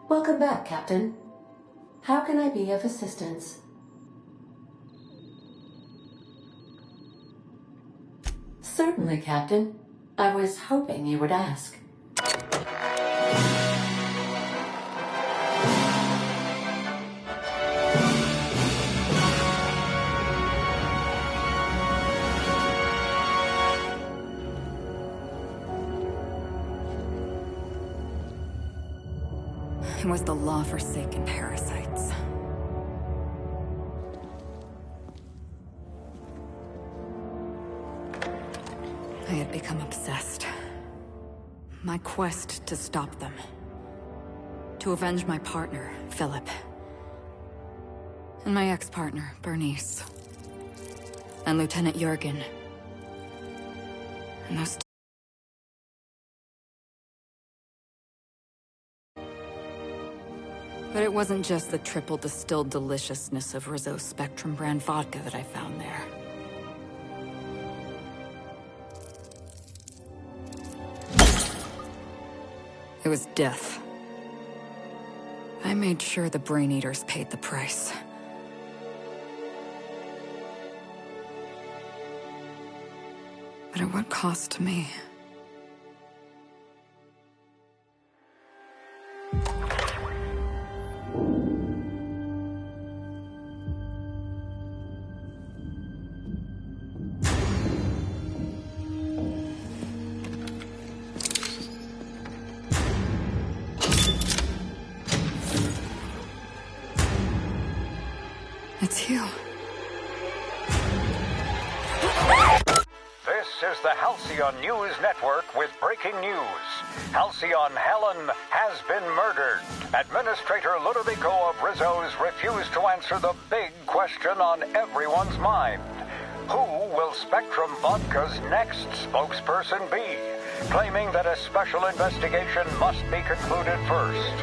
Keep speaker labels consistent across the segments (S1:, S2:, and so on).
S1: Welcome back, Captain. How can I be of assistance? Certainly, Captain. I was hoping you would ask.
S2: It was the law-forsaken parasites. I had become obsessed. My quest to stop them. To avenge my partner, Philip. And my ex-partner, Bernice. And Lieutenant Jurgen. And those But it wasn't just the triple distilled deliciousness of Rizzo's Spectrum brand vodka that I found there. It was death. I made sure the Brain Eaters paid the price. But at what cost to me? It's you.
S3: This is the Halcyon News Network with breaking news. Halcyon Helen has been murdered. Administrator Ludovico of Rizzo's refused to answer the big question on everyone's mind. Who will Spectrum Vodka's next spokesperson be? Claiming that a special investigation must be concluded first.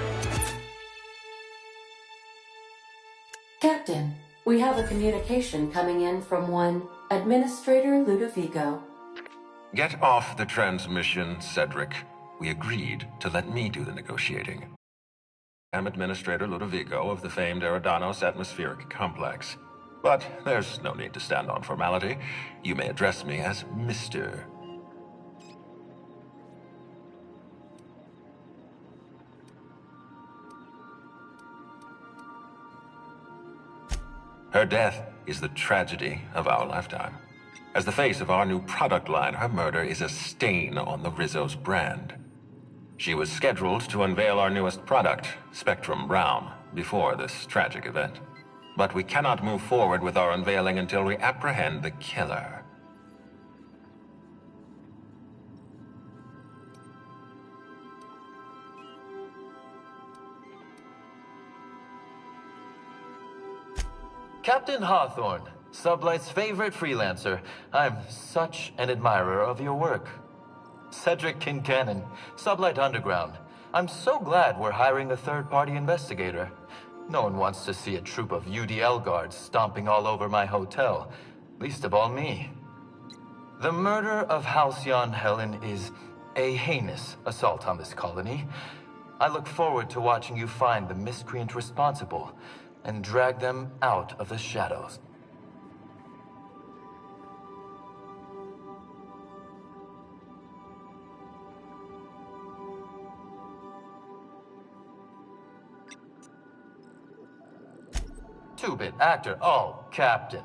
S1: Captain, we have a communication coming in from one Administrator Ludovico.
S4: Get off the transmission, Cedric. We agreed to let me do the negotiating. I'm Administrator Ludovico of the famed Eridanos Atmospheric Complex. But there's no need to stand on formality. You may address me as Mr. Her death is the tragedy of our lifetime. As the face of our new product line, her murder is a stain on the Rizzo's brand. She was scheduled to unveil our newest product, Spectrum Brown, before this tragic event. But we cannot move forward with our unveiling until we apprehend the killer.
S5: Captain Hawthorne, Sublight's favorite freelancer. I'm such an admirer of your work. Cedric Kincannon, Sublight Underground. I'm so glad we're hiring a third-party investigator. No one wants to see a troop of UDL guards stomping all over my hotel, least of all me. The murder of Halcyon Helen is a heinous assault on this colony. I look forward to watching you find the miscreant responsible and drag them out of the shadows. Two-bit actor. Oh, Captain.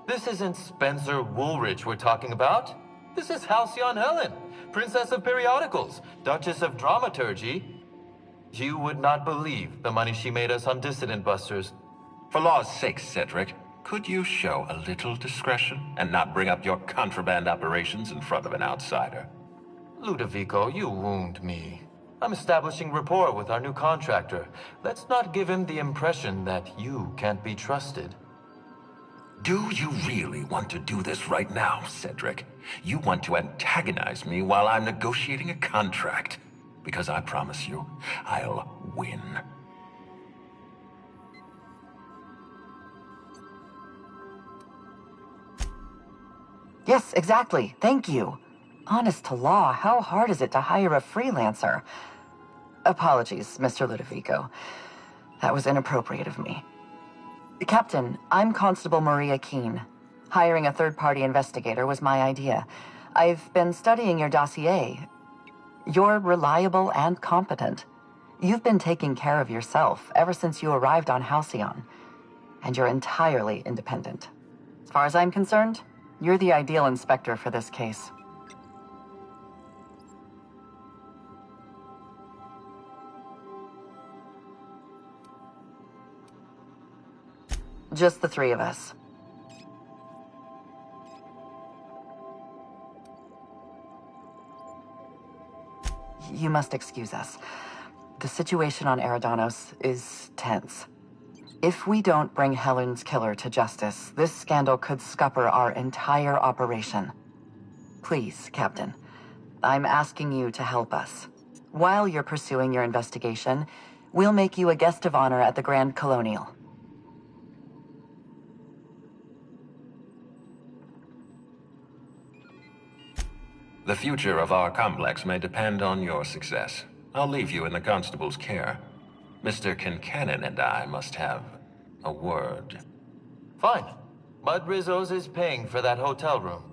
S5: This isn't Spencer Woolridge we're talking about. This is Halcyon Helen, Princess of Periodicals, Duchess of Dramaturgy. You would not believe the money she made us on Dissident Busters.
S4: For law's sake, Cedric, could you show a little discretion and not bring up your contraband operations in front of an outsider?
S5: Ludovico, you wound me. I'm establishing rapport with our new contractor. Let's not give him the impression that you can't be trusted.
S4: Do you really want to do this right now, Cedric? You want to antagonize me while I'm negotiating a contract? Because I promise you, I'll win.
S6: Yes, exactly. Thank you. Honest to law, how hard is it to hire a freelancer? Apologies, Mr. Ludovico. That was inappropriate of me. Captain, I'm Constable Maria Keene. Hiring a third-party investigator was my idea. I've been studying your dossier. You're reliable and competent. You've been taking care of yourself ever since you arrived on Halcyon. And you're entirely independent. As far as I'm concerned, you're the ideal inspector for this case. Just the three of us. You must excuse us. The situation on Eridanos is tense. If we don't bring Helen's killer to justice, this scandal could scupper our entire operation. Please, Captain, I'm asking you to help us. While you're pursuing your investigation, we'll make you a guest of honor at the Grand Colonial.
S4: The future of our complex may depend on your success. I'll leave you in the constable's care. Mr. Kincannon and I must have a word.
S5: Fine. But Rizzo's is paying for that hotel room.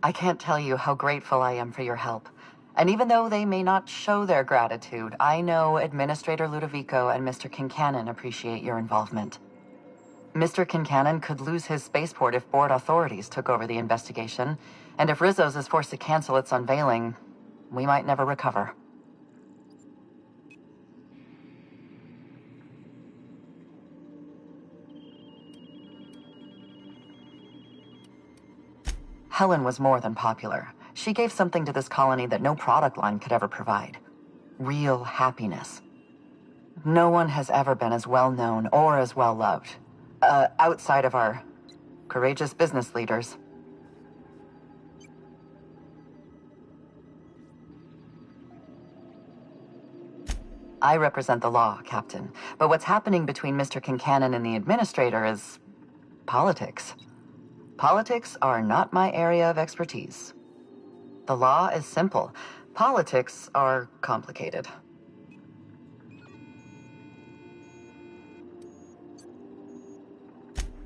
S6: I can't tell you how grateful I am for your help. And even though they may not show their gratitude, I know Administrator Ludovico and Mr. Kincannon appreciate your involvement. Mr. Kincannon could lose his spaceport if board authorities took over the investigation, and if Rizzo's is forced to cancel its unveiling, we might never recover. Helen was more than popular. She gave something to this colony that no product line could ever provide. Real happiness. No one has ever been as well known or as well loved. Outside of our courageous business leaders. I represent the law, Captain. But what's happening between Mr. Kincannon and the Administrator is politics. Politics are not my area of expertise. The law is simple. Politics are complicated.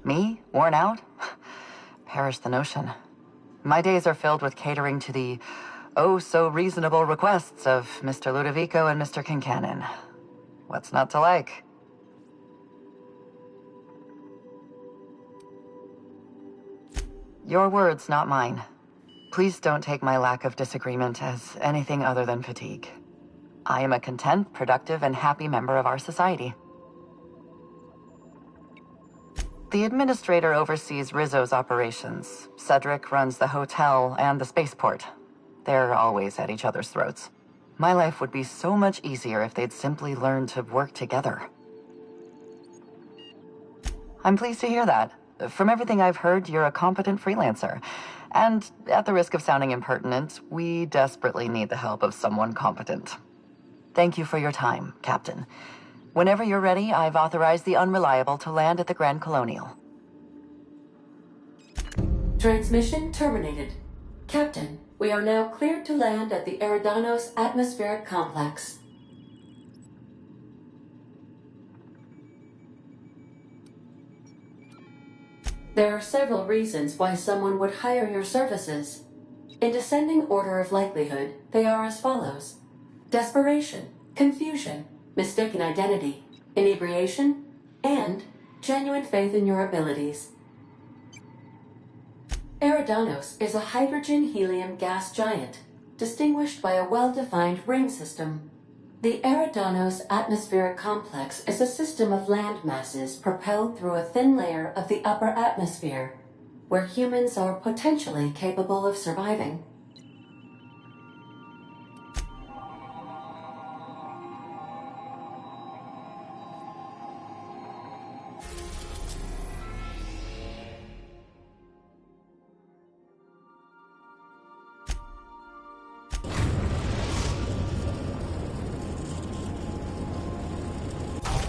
S6: Me? Worn out? Perish the notion. My days are filled with catering to the oh-so-reasonable requests of Mr. Ludovico and Mr. Kincannon. What's not to like? Your words, not mine. Please don't take my lack of disagreement as anything other than fatigue. I am a content, productive, and happy member of our society. The Administrator oversees Rizzo's operations. Cedric runs the hotel and the spaceport. They're always at each other's throats. My life would be so much easier if they'd simply learned to work together. I'm pleased to hear that. From everything I've heard, you're a competent freelancer. And at the risk of sounding impertinent, we desperately need the help of someone competent. Thank you for your time, Captain. Whenever you're ready, I've authorized the Unreliable to land at the Grand Colonial.
S1: Transmission terminated. Captain, we are now cleared to land at the Eridanos atmospheric complex. There are several reasons why someone would hire your services. In descending order of likelihood, they are as follows: desperation, confusion, mistaken identity, inebriation, and genuine faith in your abilities. Eridanos is a hydrogen-helium gas giant, distinguished by a well-defined ring system. The Eridanos atmospheric complex is a system of land masses propelled through a thin layer of the upper atmosphere, where humans are potentially capable of surviving.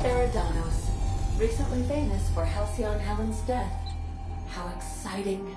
S1: Eridanos, recently famous for Halcyon Helen's death. How exciting.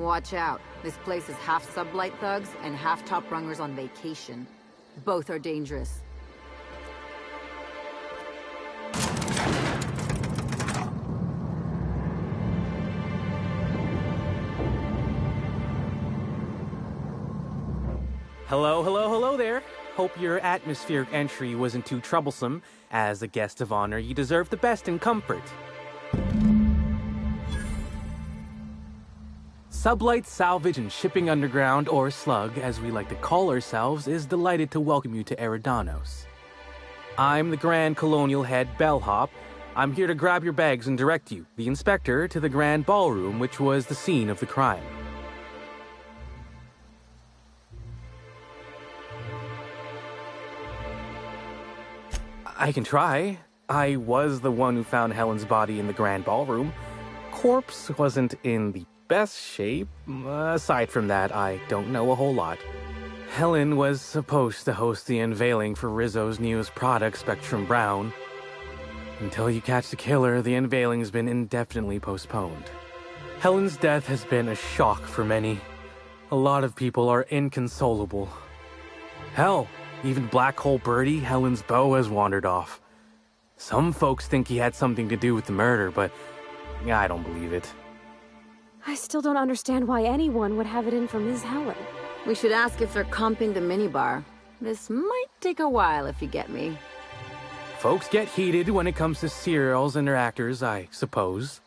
S2: Watch out. This place is half sublight thugs and half top rungers on vacation. Both are dangerous.
S7: Hello, hello, hello there. Hope your atmospheric entry wasn't too troublesome. As a guest of honor, you deserve the best in comfort. Sublight Salvage and Shipping Underground, or Slug, as we like to call ourselves, is delighted to welcome you to Eridanos. I'm the Grand Colonial Head Bellhop. I'm here to grab your bags and direct you, the Inspector, to the Grand Ballroom, which was the scene of the crime. I can try. I was the one who found Helen's body in the Grand Ballroom. Corpse wasn't in the best shape. Aside from that, I don't know a whole lot. Helen was supposed to host the unveiling for Rizzo's newest product, Spectrum Brown. Until you catch the killer, the unveiling's been indefinitely postponed. Helen's death has been a shock for many. A lot of people are inconsolable. Hell, even Black Hole Birdie, Helen's beau, has wandered off. Some folks think he had something to do with the murder, but I don't believe it.
S8: I still don't understand why anyone would have it in for Ms. Helen.
S2: We should ask if they're comping the minibar. This might take a while, if you get me.
S7: Folks get heated when it comes to serials and their actors, I suppose.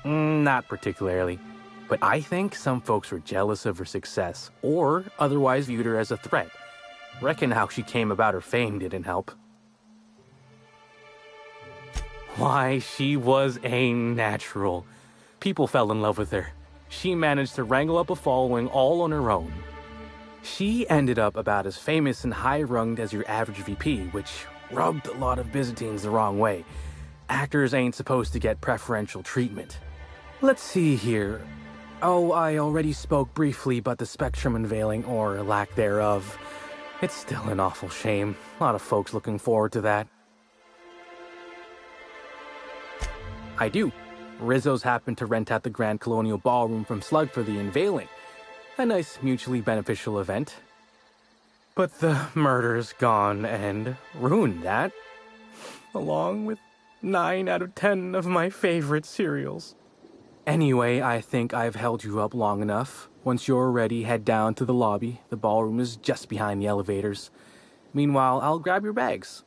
S7: Not particularly. But I think some folks were jealous of her success, or otherwise viewed her as a threat. Reckon how she came about her fame didn't help. Why, she was a natural. People fell in love with her. She managed to wrangle up a following all on her own. She ended up about as famous and high-runged as your average VP, which rubbed a lot of Byzantines the wrong way. Actors ain't supposed to get preferential treatment. Let's see here. Oh, I already spoke briefly about the Spectrum unveiling, or lack thereof. It's still an awful shame. A lot of folks looking forward to that. I do. Rizzo's happened to rent out the Grand Colonial Ballroom from Slug for the unveiling. A nice mutually beneficial event. But the murder's gone and ruined that, along with 9 out of 10 of my favorite cereals. Anyway, I think I've held you up long enough. Once you're ready, head down to the lobby. The ballroom is just behind the elevators. Meanwhile, I'll grab your bags.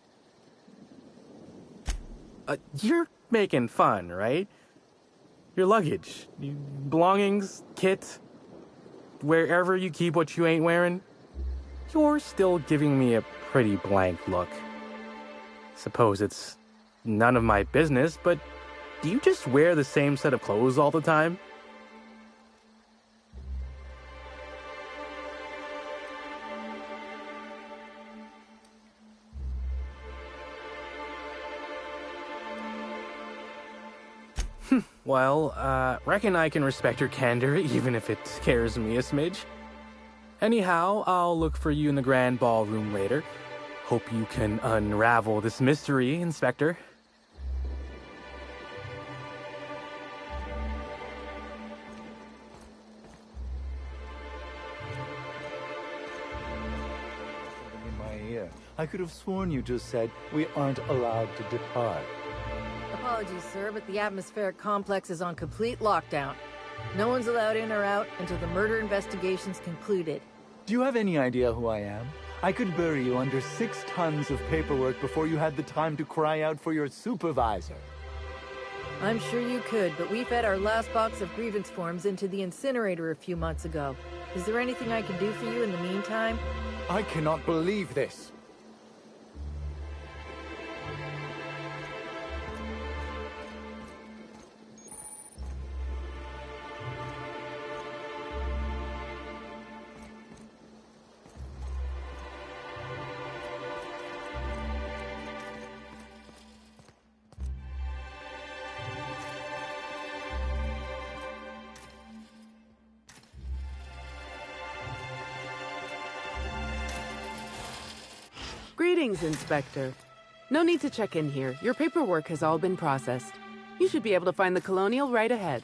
S7: You're making fun, right? Your luggage, belongings, kit, wherever you keep what you ain't wearing. You're still giving me a pretty blank look. Suppose it's none of my business, but do you just wear the same set of clothes all the time? Well, reckon I can respect your candor, even if it scares me a smidge. Anyhow, I'll look for you in the Grand Ballroom later. Hope you can unravel this mystery, Inspector.
S9: In my ear. I could have sworn you just said we aren't allowed to depart.
S10: Apologies, sir, but the atmospheric complex is on complete lockdown. No one's allowed in or out until the murder investigation's concluded.
S9: Do you have any idea who I am? I could bury you under 6 tons of paperwork before you had the time to cry out for your supervisor.
S10: I'm sure you could, but we fed our last box of grievance forms into the incinerator a few months ago. Is there anything I can do for you in the meantime?
S9: I cannot believe this.
S11: Greetings, Inspector. No need to check in here. Your paperwork has all been processed. You should be able to find the Colonial right ahead.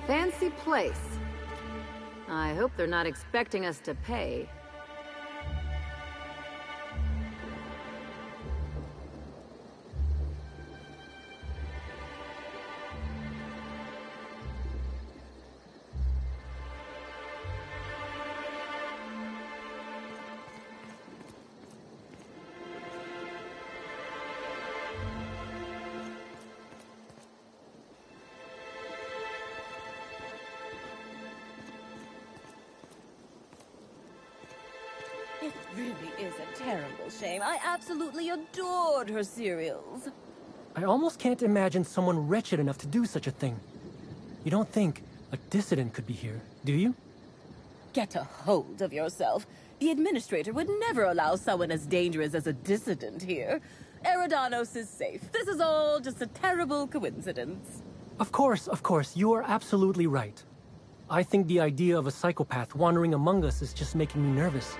S10: Fancy place. I hope they're not expecting us to pay.
S12: It really is a terrible shame. I absolutely adored her cereals.
S13: I almost can't imagine someone wretched enough to do such a thing. You don't think a dissident could be here, do you?
S12: Get a hold of yourself. The administrator would never allow someone as dangerous as a dissident here. Eridanos is safe. This is all just a terrible coincidence.
S13: Of course, you are absolutely right. I think the idea of a psychopath wandering among us is just making me nervous.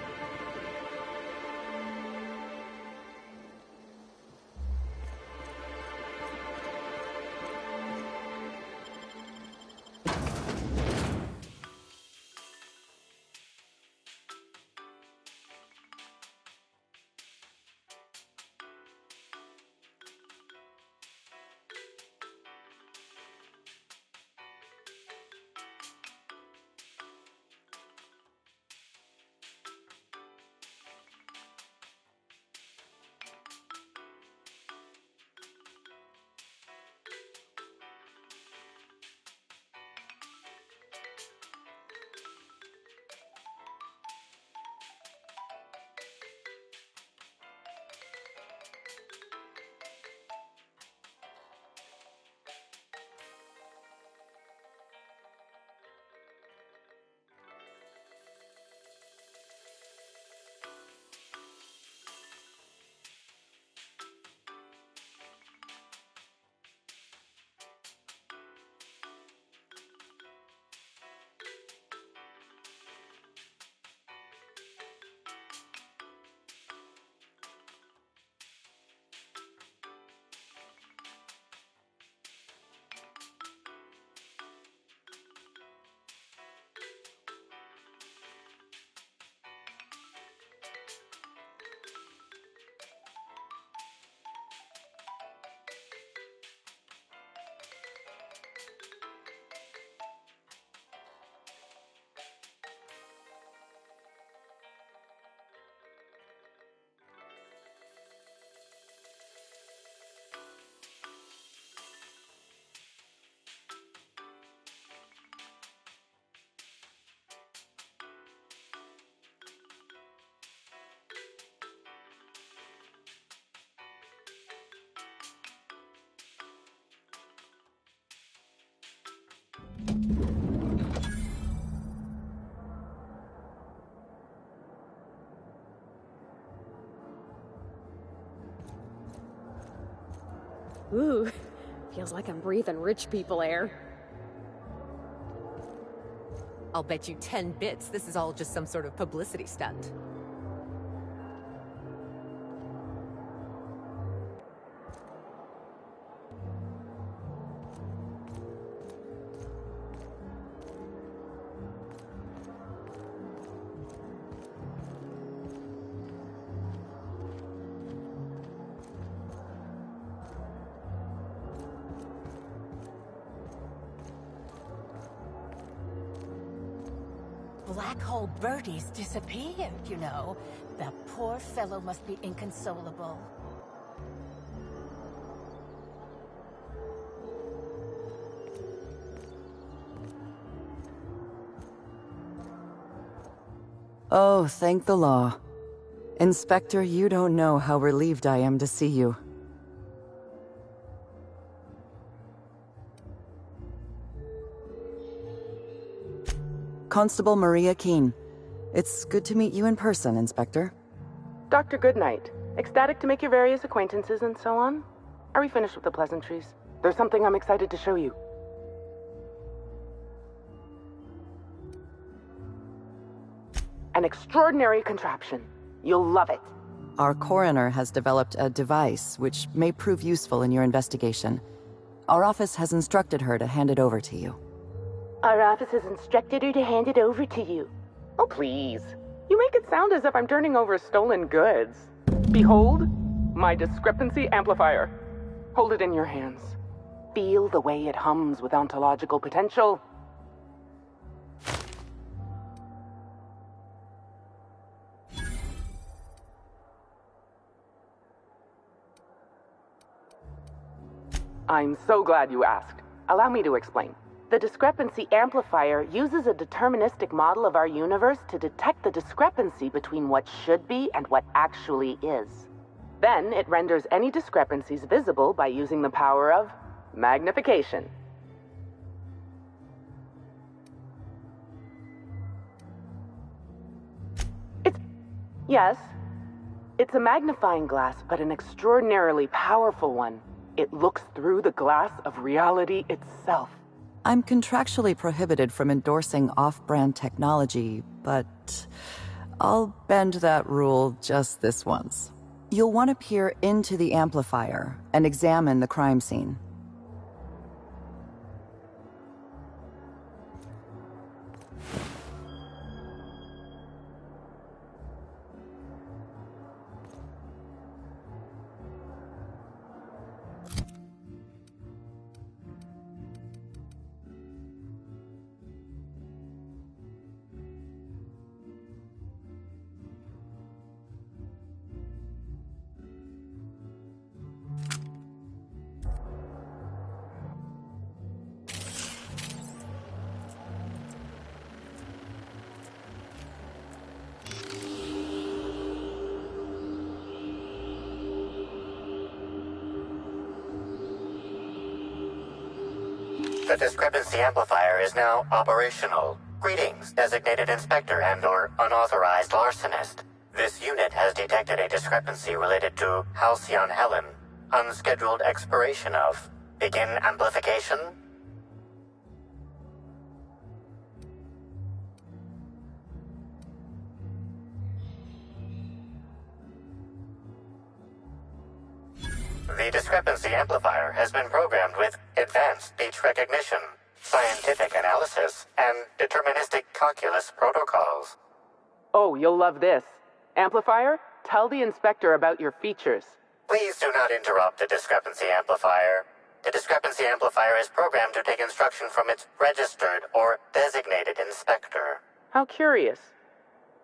S8: Ooh, feels like I'm breathing rich people air.
S14: I'll bet you 10 bits this is all just some sort of publicity stunt.
S15: Black hole birdies disappeared, you know. The poor fellow must be inconsolable.
S6: Oh, thank the law. Inspector, you don't know how relieved I am to see you. Constable Maria Keene. It's good to meet you in person, Inspector.
S16: Dr. Goodnight. Ecstatic to make your various acquaintances and so on. Are we finished with the pleasantries? There's something I'm excited to show you. An extraordinary contraption. You'll love it.
S6: Our coroner has developed a device which may prove useful in your investigation. Our office has instructed her to hand it over to you.
S16: Our office has instructed her to hand it over to you. Oh, please. You make it sound as if I'm turning over stolen goods. Behold, my discrepancy amplifier. Hold it in your hands. Feel the way it hums with ontological potential. I'm so glad you asked. Allow me to explain. The discrepancy amplifier uses a deterministic model of our universe to detect the discrepancy between what should be and what actually is. Then it renders any discrepancies visible by using the power of magnification. Yes, it's a magnifying glass, but an extraordinarily powerful one. It looks through the glass of reality itself.
S6: I'm contractually prohibited from endorsing off-brand technology, but I'll bend that rule just this once. You'll want to peer into the amplifier and examine the crime scene.
S17: The discrepancy amplifier is now operational. Greetings, designated inspector and/or unauthorized larcenist. This unit has detected a discrepancy related to Halcyon Helen. Unscheduled expiration of. Begin amplification. The discrepancy amplifier has been programmed with advanced speech recognition, scientific analysis, and deterministic calculus protocols.
S16: Oh, you'll love this. Amplifier, tell the inspector about your features.
S17: Please do not interrupt the discrepancy amplifier. The discrepancy amplifier is programmed to take instruction from its registered or designated inspector.
S16: How curious.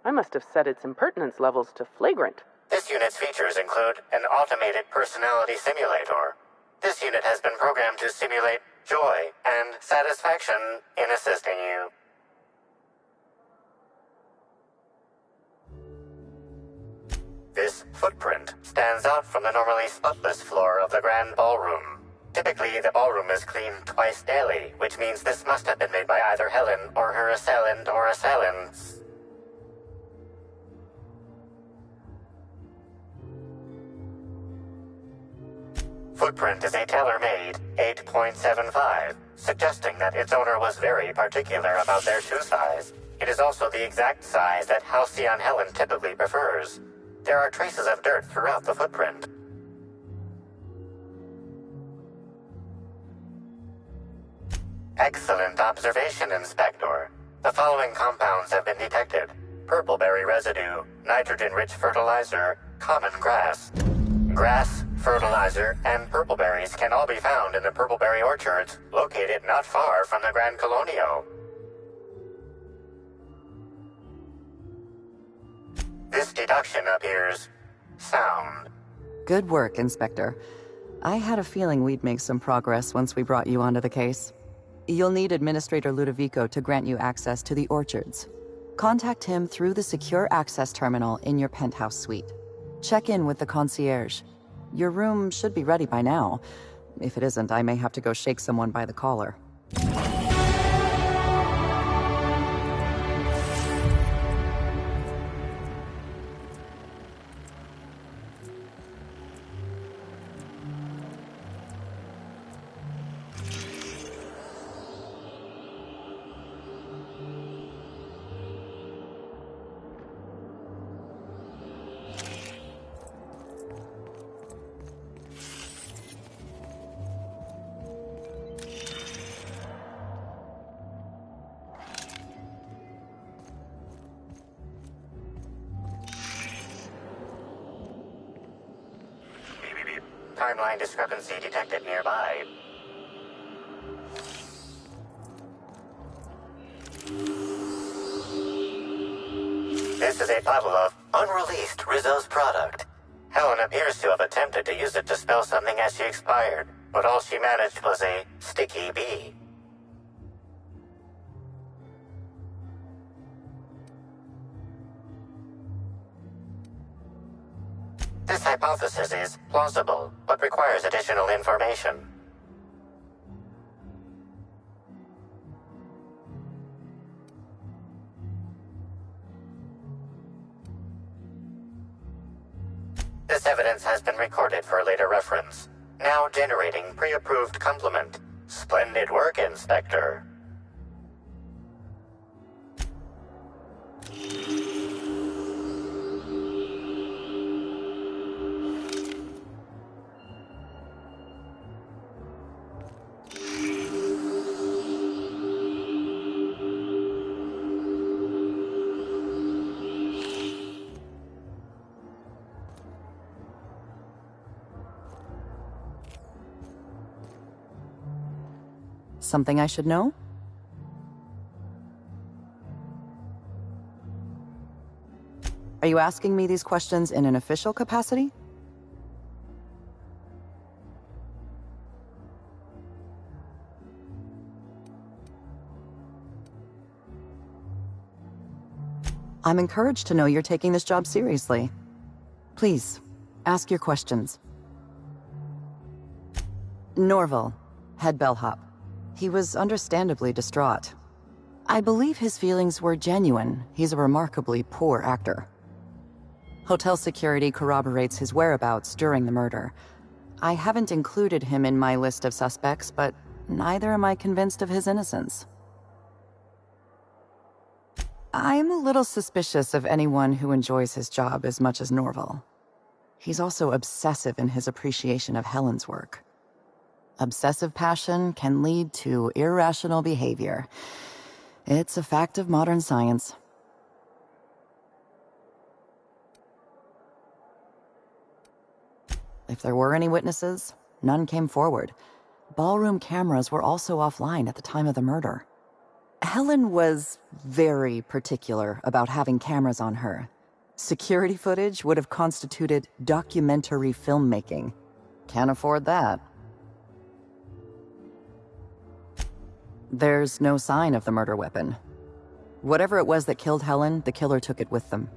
S16: I must have set its impertinence levels to flagrant.
S17: This unit's features include an automated personality simulator. This unit has been programmed to simulate joy and satisfaction in assisting you. This footprint stands out from the normally spotless floor of the grand ballroom. Typically, the ballroom is cleaned twice daily, which means this must have been made by either Helen or her assailant or assailants. footprint is a tailor-made 8.75, suggesting that its owner was very particular about their shoe size. It is also the exact size that Halcyon Helen typically prefers. There are traces of dirt throughout the footprint. Excellent observation, Inspector. The following compounds have been detected: purpleberry residue, nitrogen-rich fertilizer, common grass. Grass, fertilizer, and purpleberries can all be found in the purpleberry orchards located not far from the Grand Colonio. This deduction appears sound.
S6: Good work, Inspector. I had a feeling we'd make some progress once we brought you onto the case. You'll need Administrator Ludovico to grant you access to the orchards. Contact him through the secure access terminal in your penthouse suite. Check in with the concierge. Your room should be ready by now. If it isn't, I may have to go shake someone by the collar.
S17: Timeline discrepancy detected nearby. This is a bottle of unreleased Rizzo's product. Helen appears to have attempted to use it to spell something as she expired, but all she managed was a sticky B. This hypothesis is plausible, but requires additional information. This evidence has been recorded for later reference. Now generating pre-approved complement. Splendid work, Inspector.
S6: Something I should know? Are you asking me these questions in an official capacity? I'm encouraged to know you're taking this job seriously. Please, ask your questions. Norval, head bellhop. He was understandably distraught. I believe his feelings were genuine. He's a remarkably poor actor. Hotel security corroborates his whereabouts during the murder. I haven't included him in my list of suspects, but neither am I convinced of his innocence. I'm a little suspicious of anyone who enjoys his job as much as Norval. He's also obsessive in his appreciation of Helen's work. Obsessive passion can lead to irrational behavior. It's a fact of modern science. If there were any witnesses, none came forward. Ballroom cameras were also offline at the time of the murder. Helen was very particular about having cameras on her. Security footage would have constituted documentary filmmaking. Can't afford that. There's no sign of the murder weapon. Whatever it was that killed Helen, the killer took it with them.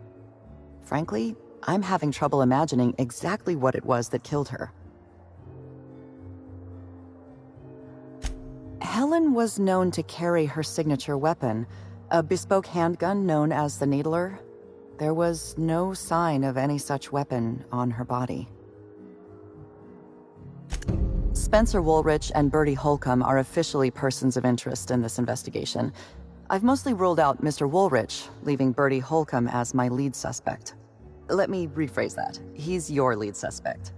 S6: Frankly, I'm having trouble imagining exactly what it was that killed her. Helen was known to carry her signature weapon, a bespoke handgun known as the Needler. There was no sign of any such weapon on her body. Spencer Woolrich and Bertie Holcomb are officially persons of interest in this investigation. I've mostly ruled out Mr. Woolrich, leaving Bertie Holcomb as my lead suspect. Let me rephrase that. He's your lead suspect.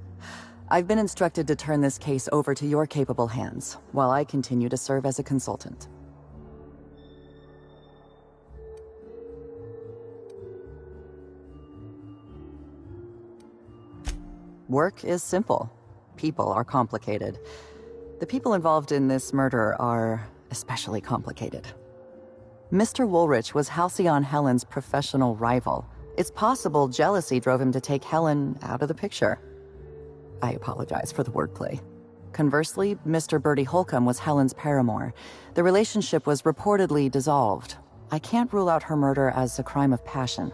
S6: I've been instructed to turn this case over to your capable hands, while I continue to serve as a consultant. Work is simple. People are complicated. The people involved in this murder are especially complicated. Mr. Woolrich was Halcyon Helen's professional rival. It's possible jealousy drove him to take Helen out of the picture. I apologize for the wordplay. Conversely, Mr. Bertie Holcomb was Helen's paramour. The relationship was reportedly dissolved. I can't rule out her murder as a crime of passion.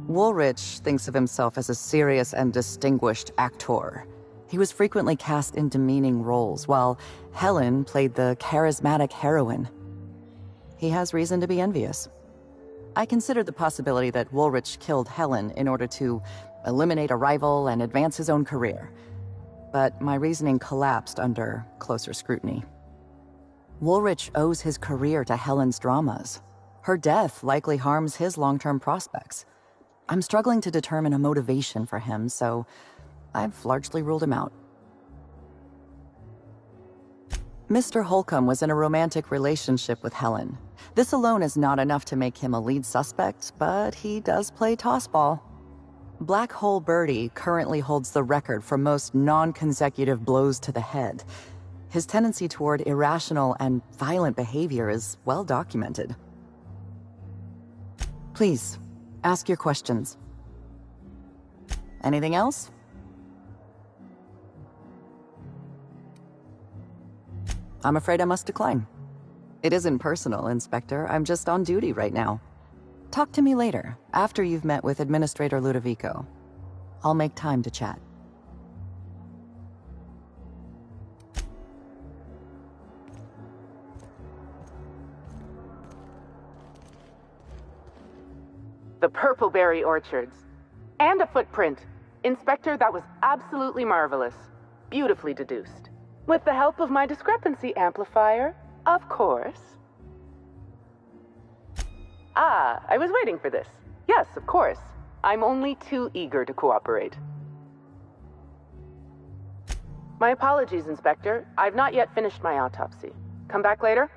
S6: Woolrich thinks of himself as a serious and distinguished actor. He was frequently cast in demeaning roles, while Helen played the charismatic heroine. He has reason to be envious. I considered the possibility that Woolrich killed Helen in order to eliminate a rival and advance his own career. But my reasoning collapsed under closer scrutiny. Woolrich owes his career to Helen's dramas. Her death likely harms his long-term prospects. I'm struggling to determine a motivation for him, so I've largely ruled him out. Mr. Holcomb was in a romantic relationship with Helen. This alone is not enough to make him a lead suspect, but he does play tossball. Black Hole Birdie currently holds the record for most non-consecutive blows to the head. His tendency toward irrational and violent behavior is well documented. Please, ask your questions. Anything else? I'm afraid I must decline. It isn't personal, Inspector. I'm just on duty right now. Talk to me later, after you've met with Administrator Ludovico. I'll make time to chat.
S16: The Purpleberry Orchards. And a footprint. Inspector, that was absolutely marvelous. Beautifully deduced. With the help of my discrepancy amplifier, of course. Ah, I was waiting for this. Yes, of course. I'm only too eager to cooperate. My apologies, Inspector. I've not yet finished my autopsy. Come back later?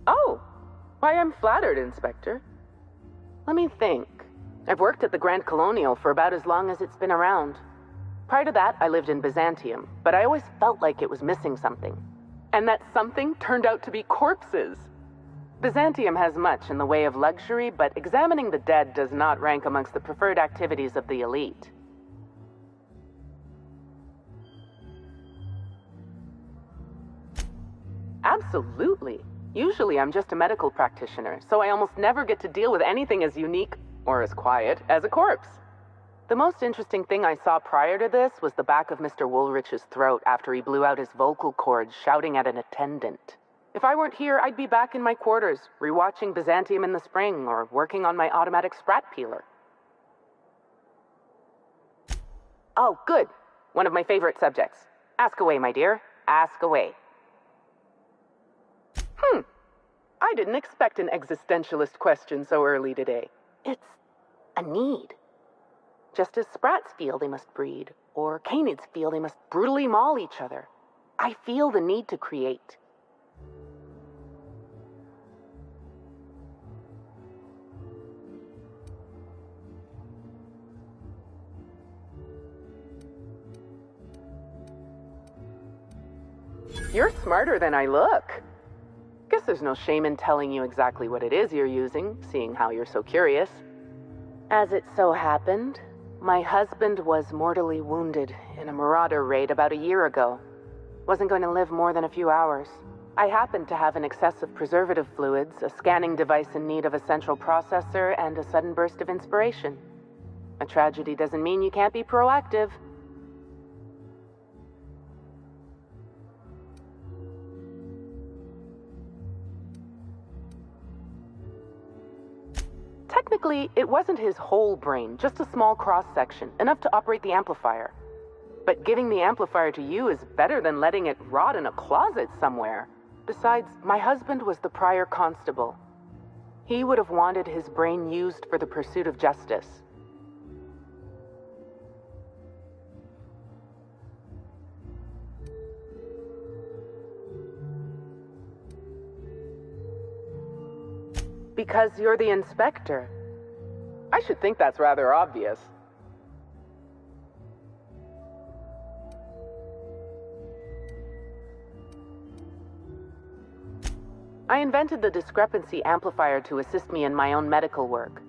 S16: Oh! Why, I'm flattered, Inspector. Let me think. I've worked at the Grand Colonial for about as long as it's been around. Prior to that, I lived in Byzantium, but I always felt like it was missing something. And that something turned out to be corpses. Byzantium has much in the way of luxury, but examining the dead does not rank amongst the preferred activities of the elite. Absolutely. Usually I'm just a medical practitioner, so I almost never get to deal with anything as unique, or as quiet, as a corpse. The most interesting thing I saw prior to this was the back of Mr. Woolrich's throat after he blew out his vocal cords shouting at an attendant. If I weren't here, I'd be back in my quarters, rewatching Byzantium in the spring, or working on my automatic sprat peeler. Oh, good. One of my favorite subjects. Ask away, my dear. Ask away. I didn't expect an existentialist question so early today. It's a need. Just as sprats feel they must breed, or canids feel they must brutally maul each other, I feel the need to create. You're smarter than I look. Guess there's no shame in telling you exactly what it is you're using, seeing how you're so curious. As it so happened, my husband was mortally wounded in a marauder raid about a year ago. Wasn't going to live more than a few hours. I happened to have an excess of preservative fluids, a scanning device in need of a central processor, and a sudden burst of inspiration. A tragedy doesn't mean you can't be proactive. Technically, it wasn't his whole brain, just a small cross-section, enough to operate the amplifier. But giving the amplifier to you is better than letting it rot in a closet somewhere. Besides, my husband was the prior constable. He would have wanted his brain used for the pursuit of justice. Because you're the inspector. I should think that's rather obvious. I invented the discrepancy amplifier to assist me in my own medical work.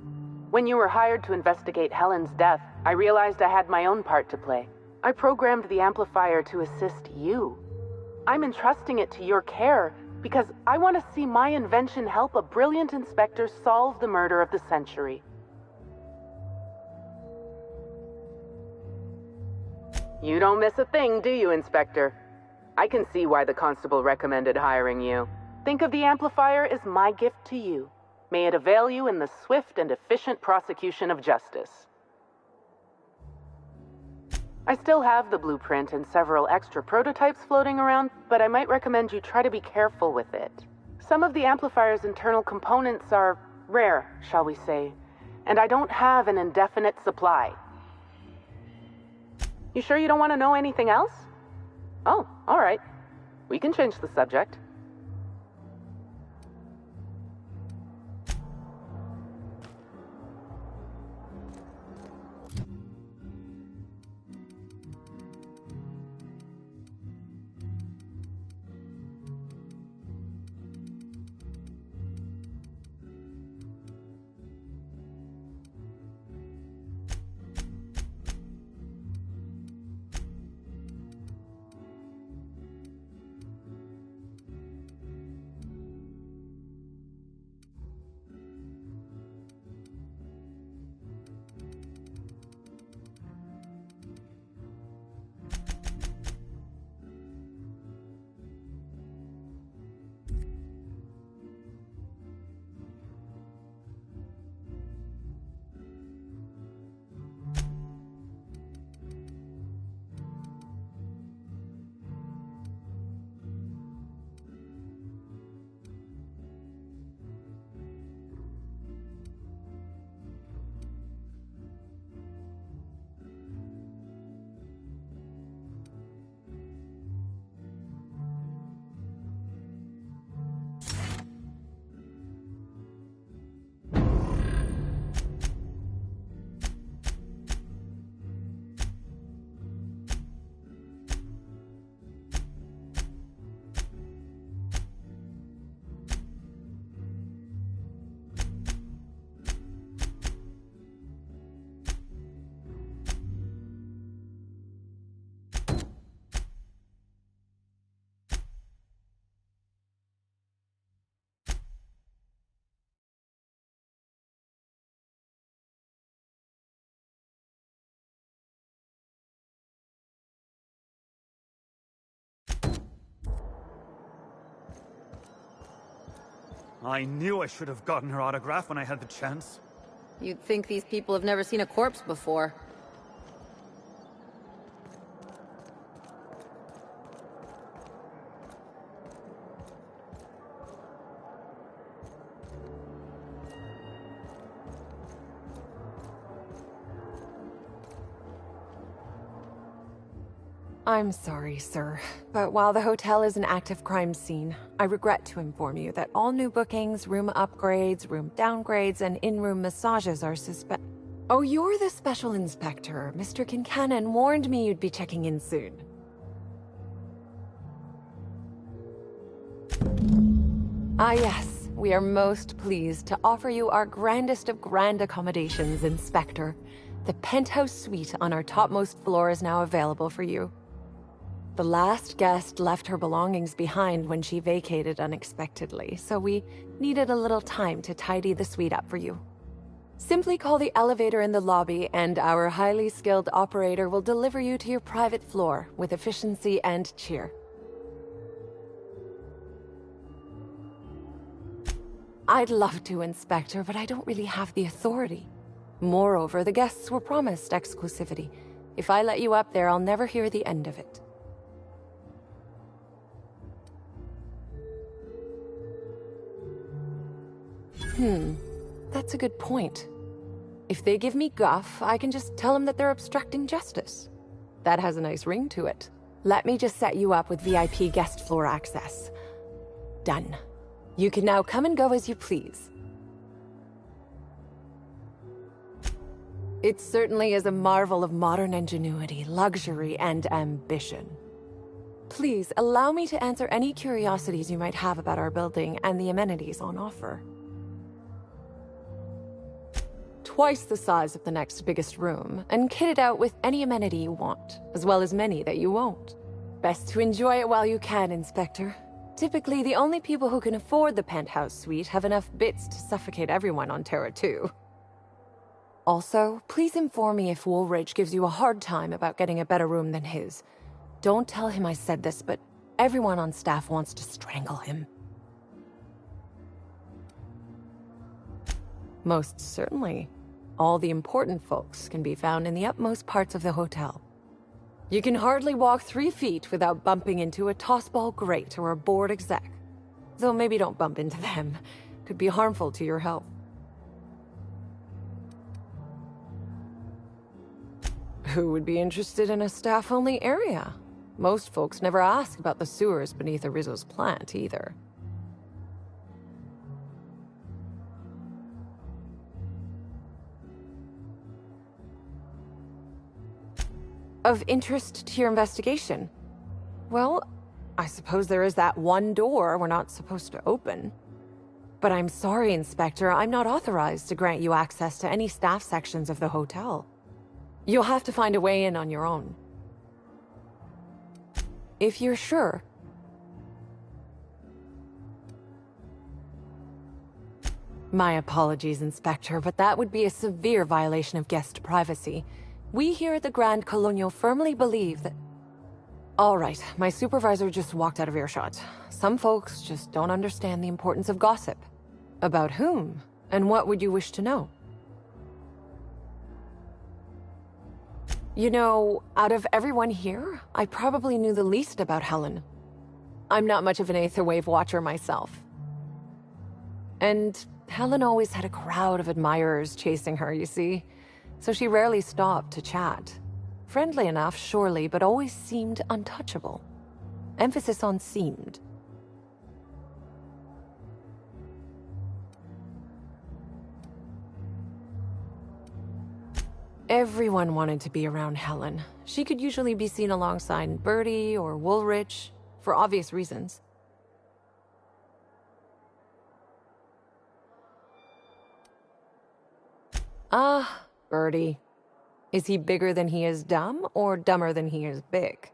S16: When you were hired to investigate Helen's death, I realized I had my own part to play. I programmed the amplifier to assist you. I'm entrusting it to your care because I want to see my invention help a brilliant inspector solve the murder of the century. You don't miss a thing, do you, Inspector? I can see why the constable recommended hiring you. Think of the amplifier as my gift to you. May it avail you in the swift and efficient prosecution of justice. I still have the blueprint and several extra prototypes floating around, but I might recommend you try to be careful with it. Some of the amplifier's internal components are rare, shall we say, and I don't have an indefinite supply. You sure you don't want to know anything else? Oh, all right. We can change the subject.
S18: I knew I should have gotten her autograph when I had the chance.
S10: You'd think these people have never seen a corpse before.
S19: I'm sorry, sir, but while the hotel is an active crime scene, I regret to inform you that all new bookings, room upgrades, room downgrades, and in-room massages are suspended. Oh, you're the special inspector. Mr. Kincannon warned me you'd be checking in soon. Ah, yes. We are most pleased to offer you our grandest of grand accommodations, Inspector. The penthouse suite on our topmost floor is now available for you. The last guest left her belongings behind when she vacated unexpectedly, so we needed a little time to tidy the suite up for you. Simply call the elevator in the lobby, and our highly skilled operator will deliver you to your private floor with efficiency and cheer. I'd love to, Inspector, but I don't really have the authority. Moreover, the guests were promised exclusivity. If I let you up there, I'll never hear the end of it. That's a good point. If they give me guff, I can just tell them that they're obstructing justice. That has a nice ring to it. Let me just set you up with VIP guest floor access. Done. You can now come and go as you please. It certainly is a marvel of modern ingenuity, luxury, and ambition. Please, allow me to answer any curiosities you might have about our building and the amenities on offer. Twice the size of the next biggest room, and kitted out with any amenity you want, as well as many that you won't. Best to enjoy it while you can, Inspector. Typically, the only people who can afford the penthouse suite have enough bits to suffocate everyone on Terra 2. Also, please inform me if Woolridge gives you a hard time about getting a better room than his. Don't tell him I said this, but everyone on staff wants to strangle him. Most certainly. All the important folks can be found in the utmost parts of the hotel. You can hardly walk 3 feet without bumping into a tossball grate or a bored exec. Though maybe don't bump into them. Could be harmful to your health. Who would be interested in a staff-only area? Most folks never ask about the sewers beneath Rizzo's plant, either. Of interest to your investigation? Well, I suppose there is that one door we're not supposed to open. But I'm sorry, Inspector, I'm not authorized to grant you access to any staff sections of the hotel. You'll have to find a way in on your own. If you're sure. My apologies, Inspector, but that would be a severe violation of guest privacy. We here at the Grand Colonial firmly believe that... All right, my supervisor just walked out of earshot. Some folks just don't understand the importance of gossip. About whom? And what would you wish to know? You know, out of everyone here, I probably knew the least about Helen. I'm not much of an Aetherwave watcher myself. And Helen always had a crowd of admirers chasing her, you see. So she rarely stopped to chat. Friendly enough, surely, but always seemed untouchable. Emphasis on seemed. Everyone wanted to be around Helen. She could usually be seen alongside Bertie or Woolridge, for obvious reasons. Bertie. Is he bigger than he is dumb, or dumber than he is big?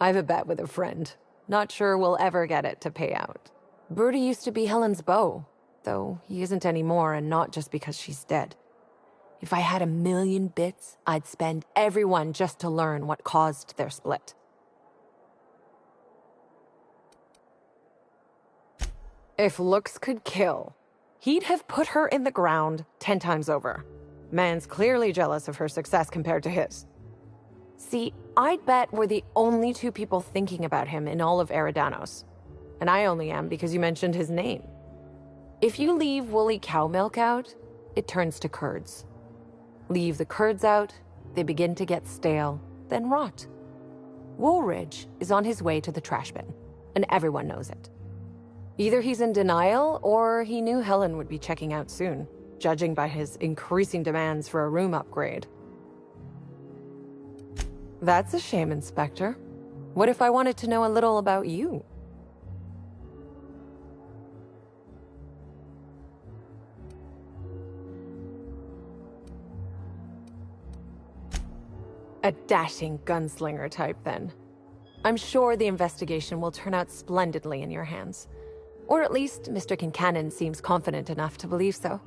S19: I've a bet with a friend. Not sure we'll ever get it to pay out. Bertie used to be Helen's beau, though he isn't anymore, and not just because she's dead. If I had 1,000,000 bits, I'd spend every one just to learn what caused their split. If looks could kill, he'd have put her in the ground 10 times over. Man's clearly jealous of her success compared to his. See, I'd bet we're the only 2 people thinking about him in all of Eridanos. And I only am because you mentioned his name. If you leave woolly cow milk out, it turns to curds. Leave the curds out, they begin to get stale, then rot. Woolridge is on his way to the trash bin, and everyone knows it. Either he's in denial, or he knew Helen would be checking out soon, judging by his increasing demands for a room upgrade. That's a shame, Inspector. What if I wanted to know a little about you? A dashing gunslinger type, then. I'm sure the investigation will turn out splendidly in your hands. Or at least Mr. Kincannon seems confident enough to believe so.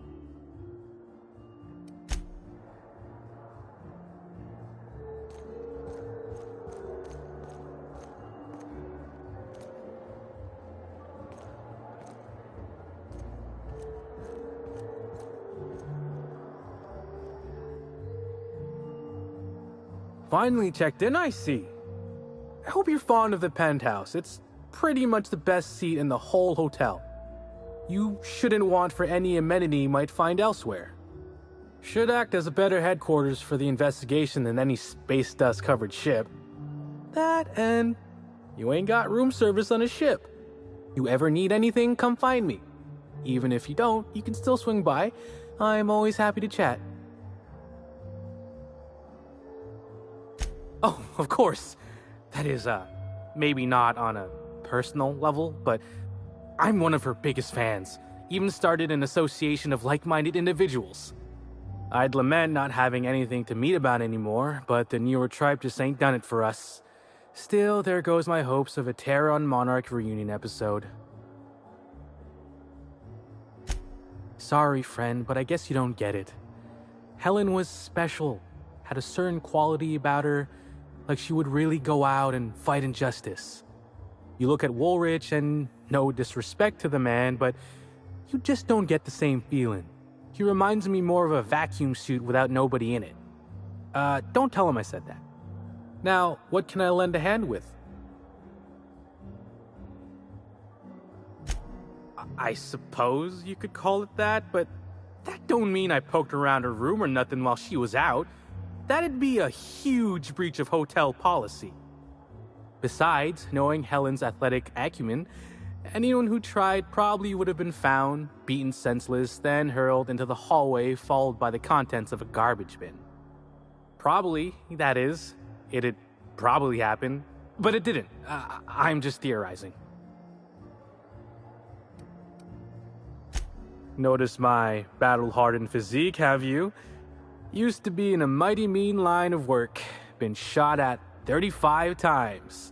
S7: Finally checked in, I see. I hope you're fond of the penthouse. It's pretty much the best seat in the whole hotel. You shouldn't want for any amenity you might find elsewhere. Should act as a better headquarters for the investigation than any space dust covered ship. That and you ain't got room service on a ship. You ever need anything, come find me. Even if you don't, you can still swing by. I'm always happy to chat. Oh, of course. That is, maybe not on a personal level, but I'm one of her biggest fans. Even started an association of like-minded individuals. I'd lament not having anything to meet about anymore, but the newer tribe just ain't done it for us. Still, there goes my hopes of a Terran Monarch reunion episode. Sorry, friend, but I guess you don't get it. Helen was special, had a certain quality about her, like she would really go out and fight injustice. You look at Woolrich, and no disrespect to the man, but you just don't get the same feeling. He reminds me more of a vacuum suit without nobody in it. Don't tell him I said that. Now, what can I lend a hand with? I suppose you could call it that, but that don't mean I poked around her room or nothing while she was out. That'd be a huge breach of hotel policy. Besides, knowing Helen's athletic acumen, anyone who tried probably would have been found, beaten senseless, then hurled into the hallway, followed by the contents of a garbage bin. Probably, that is. It'd probably happen, but it didn't. I'm just theorizing. Notice my battle-hardened physique, have you? Used to be in a mighty mean line of work. Been shot at 35 times.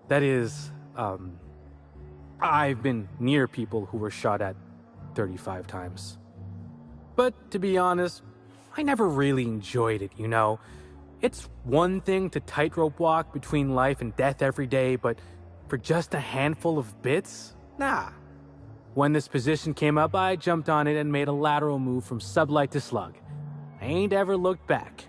S7: That is, I've been near people who were shot at 35 times. But to be honest, I never really enjoyed it, you know? It's one thing to tightrope walk between life and death every day, but for just a handful of bits? Nah. When this position came up, I jumped on it and made a lateral move from sublight to slug. I ain't ever looked back.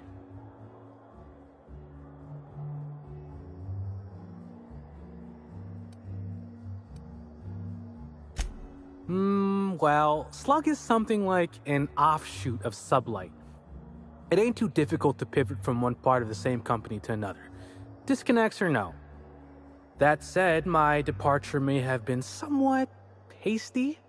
S7: Well, slug is something like an offshoot of sublight. It ain't too difficult to pivot from one part of the same company to another. Disconnects or no. That said, my departure may have been somewhat hasty.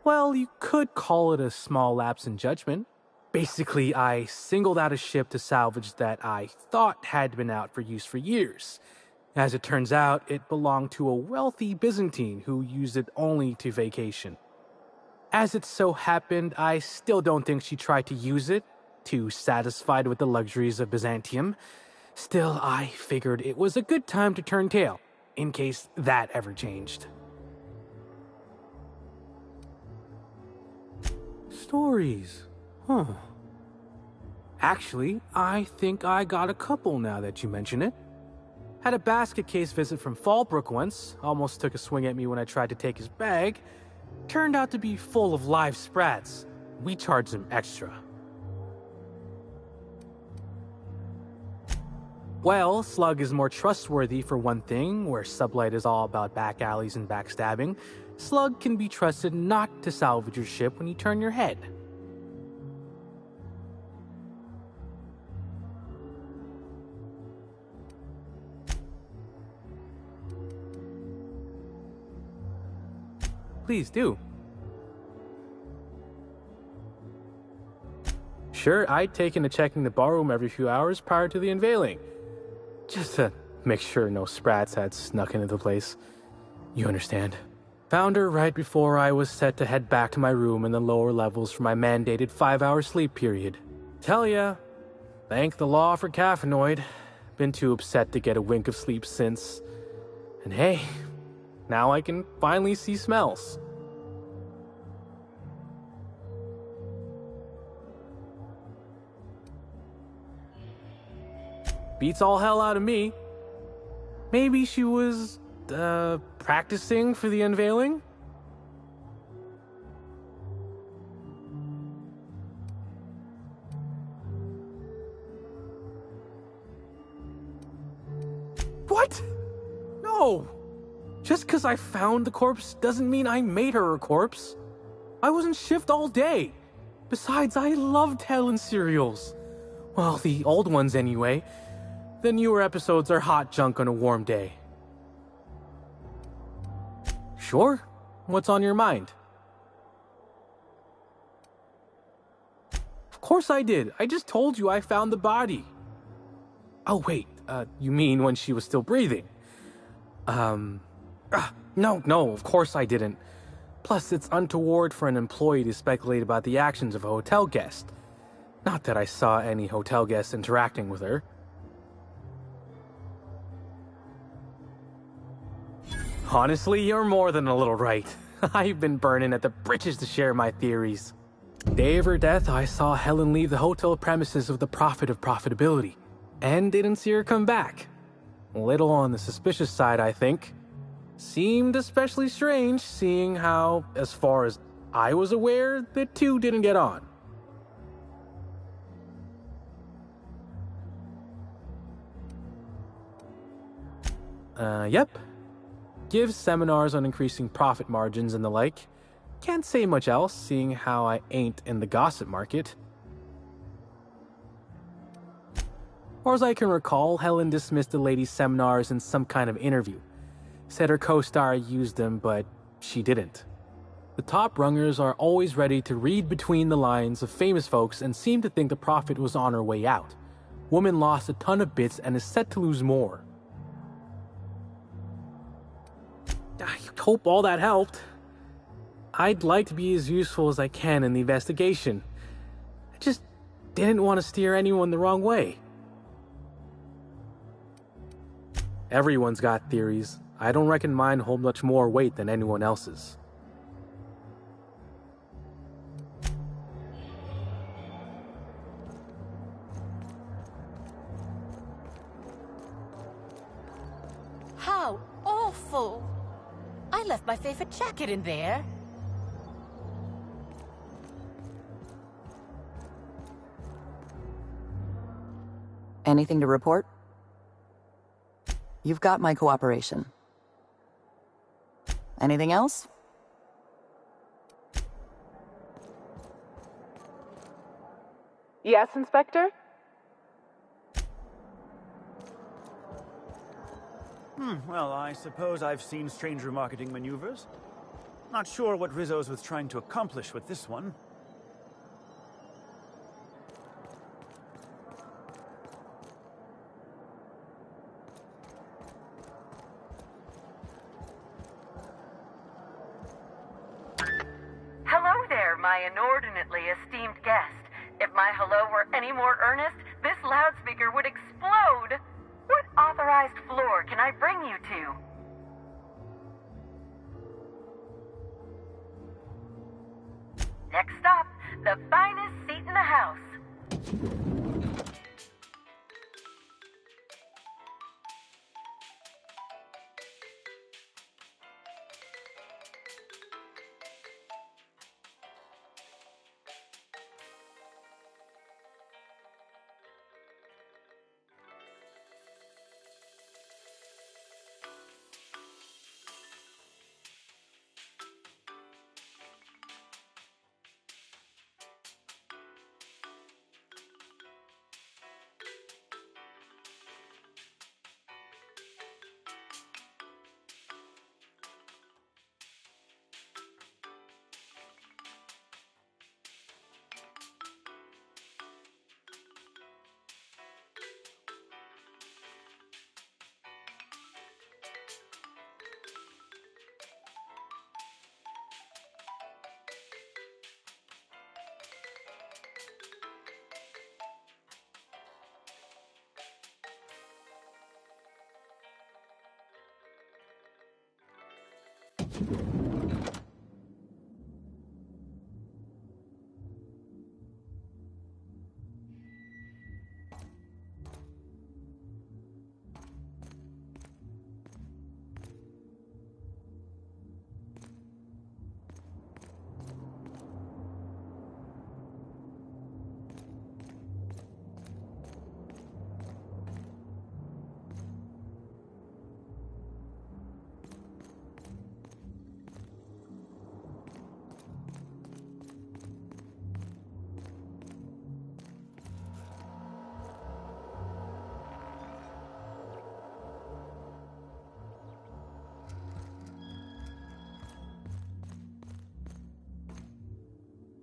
S7: Well, you could call it a small lapse in judgment. Basically, I singled out a ship to salvage that I thought had been out for use for years. As it turns out, it belonged to a wealthy Byzantine who used it only to vacation. As it so happened, I still don't think she tried to use it, too satisfied with the luxuries of Byzantium. Still, I figured it was a good time to turn tail, in case that ever changed. Stories. Huh. Actually, I think I got a couple now that you mention it. Had a basket case visit from Fallbrook once. Almost took a swing at me when I tried to take his bag. Turned out to be full of live sprats. We charged him extra. Well, Slug is more trustworthy for one thing, where Sublight is all about back alleys and backstabbing. Slug can be trusted not to salvage your ship when you turn your head. Please do. Sure, I'd taken to checking the ballroom every few hours prior to the unveiling. Just to make sure no sprats had snuck into the place. You understand. Found her right before I was set to head back to my room in the lower levels for my mandated 5-hour sleep period. Tell ya, thank the law for caffeinoid. Been too upset to get a wink of sleep since. And hey, now I can finally see smells. Beats all hell out of me. Maybe she was, practicing for the unveiling? What? No! Just because I found the corpse doesn't mean I made her a corpse. I was in shift all day. Besides, I loved Helen serials. Well, the old ones anyway. The newer episodes are hot junk on a warm day. Sure? What's on your mind? Of course I did. I just told you I found the body. Oh, wait. You mean when she was still breathing? No, of course I didn't. Plus, it's untoward for an employee to speculate about the actions of a hotel guest. Not that I saw any hotel guests interacting with her. Honestly, you're more than a little right. I've been burning at the britches to share my theories. Day of her death, I saw Helen leave the hotel premises with the profit of profitability, and didn't see her come back. A little on the suspicious side, I think. Seemed especially strange, seeing how, as far as I was aware, the two didn't get on. Yep. Gives seminars on increasing profit margins and the like. Can't say much else, seeing how I ain't in the gossip market. Or as I can recall, Helen dismissed the lady's seminars in some kind of interview. Said her co-star used them, but she didn't. The top rungers are always ready to read between the lines of famous folks and seem to think the profit was on her way out. Woman lost a ton of bits and is set to lose more. I hope all that helped. I'd like to be as useful as I can in the investigation. I just didn't want to steer anyone the wrong way. Everyone's got theories. I don't reckon mine hold much more weight than anyone else's.
S15: How awful! I left my favorite jacket in there.
S6: Anything to report? You've got my cooperation. Anything else?
S16: Yes, Inspector?
S18: Well, I suppose I've seen stranger marketing maneuvers. Not sure what Rizzo's was trying to accomplish with this one.
S16: Hello there, my inordinately esteemed guest. If my hello were any more earnest, this loudspeaker would explode. What authorized floor can I bring you to? Next stop, the finest seat in the house.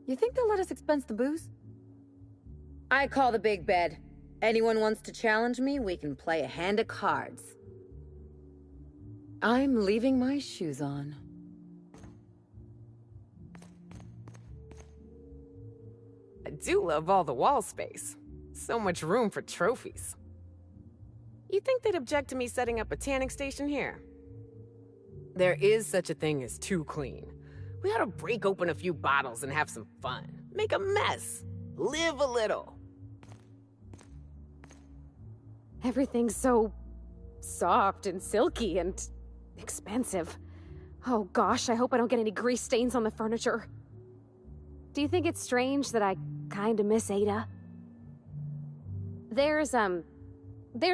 S10: You think they'll let us expense the booze?
S20: I call the big bed. Anyone wants to challenge me, we can play a hand of cards.
S2: I'm leaving my shoes on.
S14: I do love all the wall space. So much room for trophies. You think they'd object to me setting up a tanning station here? There is such a thing as too clean. We ought to break open a few bottles and have some fun. Make a mess. Live a little.
S8: Everything's so soft and silky and expensive. Oh gosh, I hope I don't get any grease stains on the furniture. Do you think it's strange that I kinda miss Ada? There's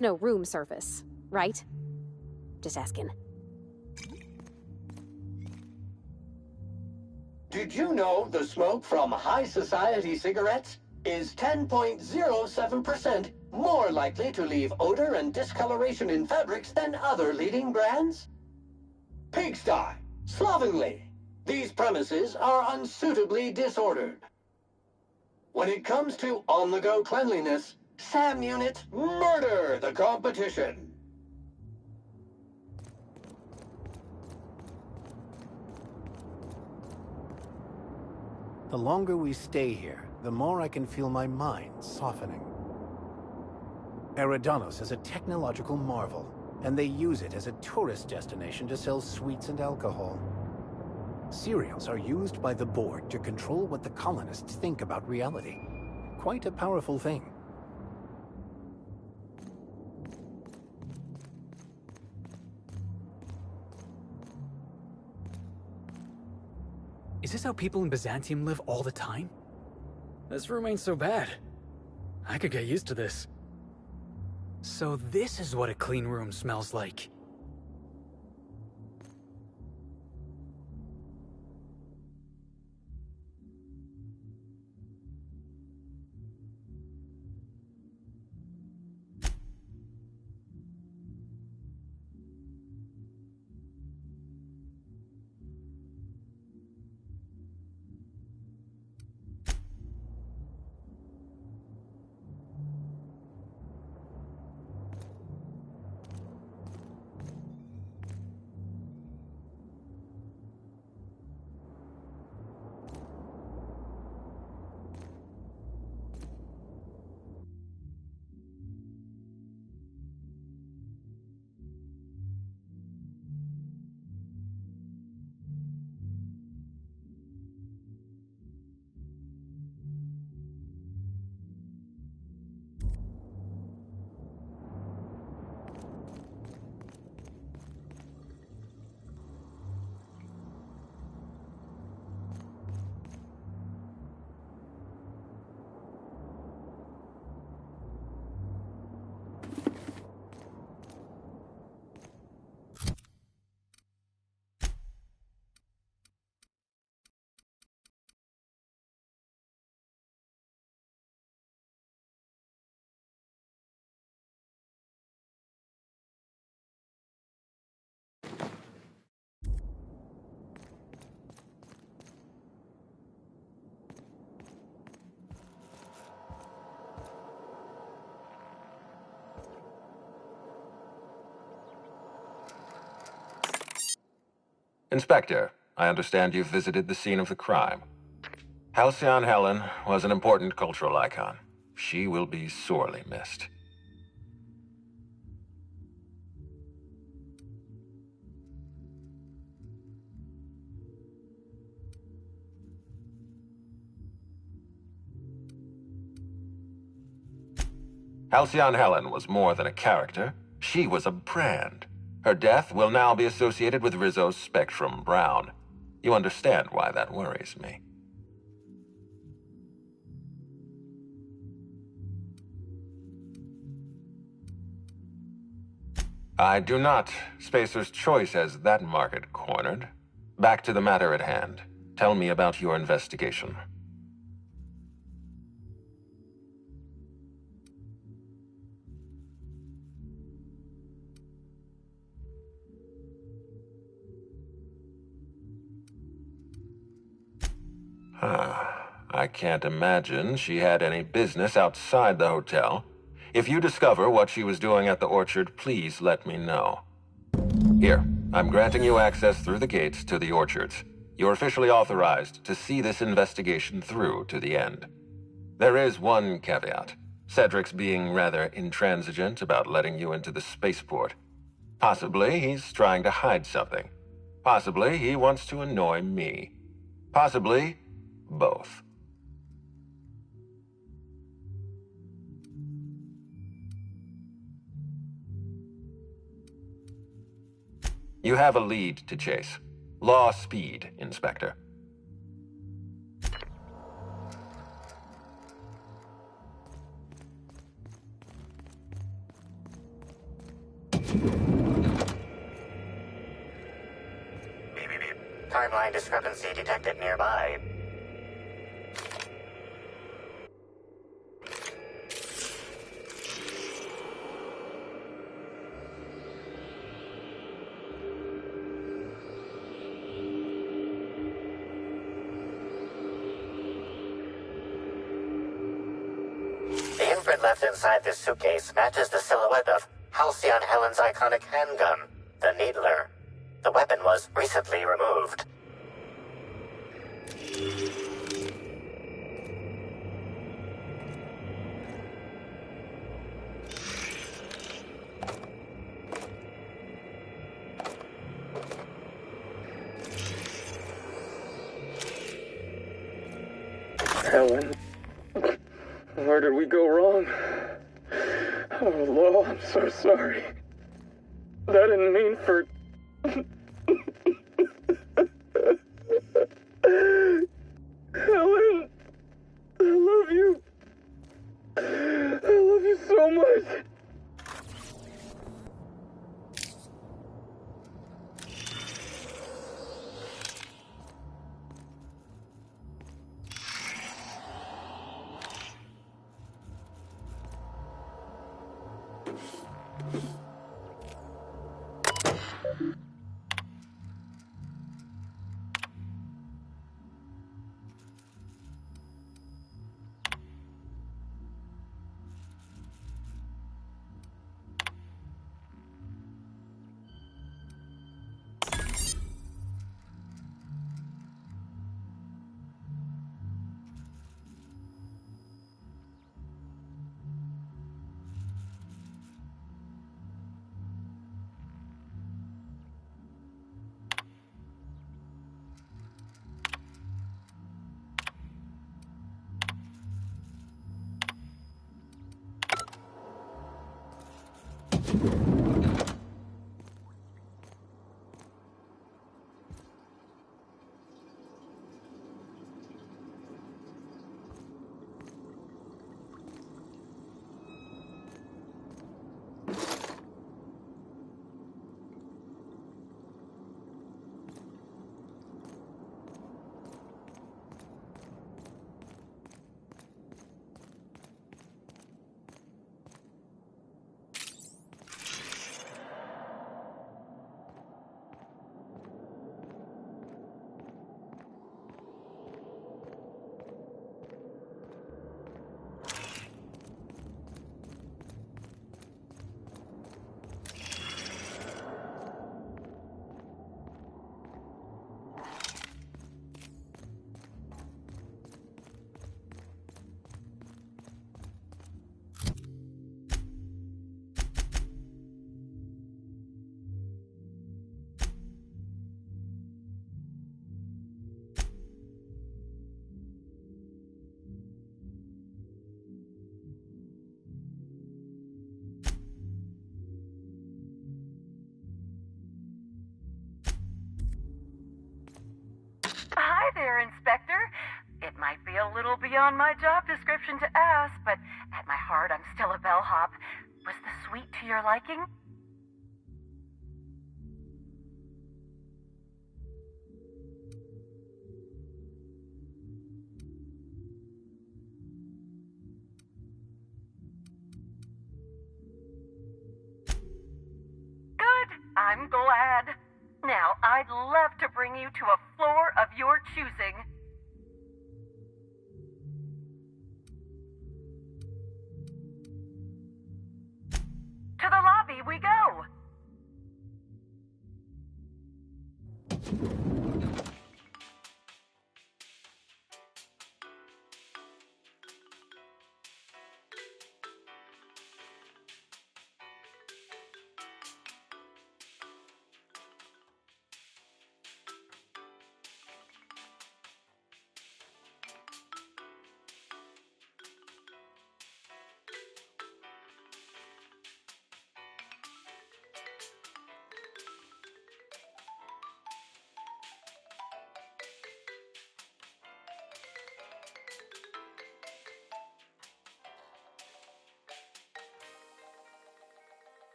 S8: no room service, right? Just asking.
S21: Did you know the smoke from high society cigarettes is 10.07% more likely to leave odor and discoloration in fabrics than other leading brands? Pigsty, slovenly. These premises are unsuitably disordered. When it comes to on-the-go cleanliness, SAM units murder the competition.
S22: The longer we stay here, the more I can feel my mind softening. Eridanos is a technological marvel, and they use it as a tourist destination to sell sweets and alcohol. Cereals are used by the board to control what the colonists think about reality. Quite a powerful thing.
S23: Is this how people in Byzantium live all the time? This room ain't so bad. I could get used to this. So this is what a clean room smells like.
S4: Inspector, I understand you've visited the scene of the crime. Halcyon Helen was an important cultural icon. She will be sorely missed. Halcyon Helen was more than a character. She was a brand. Her death will now be associated with Rizzo's Spectrum Brown. You understand why that worries me. I do not. Spacer's Choice has that market cornered. Back to the matter at hand. Tell me about your investigation. I can't imagine she had any business outside the hotel. If you discover what she was doing at the orchard, please let me know. Here, I'm granting you access through the gates to the orchards. You're officially authorized to see this investigation through to the end. There is one caveat. Cedric's being rather intransigent about letting you into the spaceport. Possibly he's trying to hide something. Possibly he wants to annoy me. Possibly both. You have a lead to chase. Law speed, Inspector.
S17: Timeline discrepancy detected nearby. The imprint left inside this suitcase matches the silhouette of Halcyon Helen's iconic handgun, the Needler. The weapon was recently removed.
S1: Helen, where did we go wrong? Oh, Lo, I'm so sorry. That didn't mean for... Helen, I love you. I love you so much.
S6: Hi there, Inspector. It might be a little beyond my job description to ask, but at my heart, I'm still a bellhop. Was the suite to your liking? Good. I'm glad. Now, I'd love to bring you to a floor of your choosing.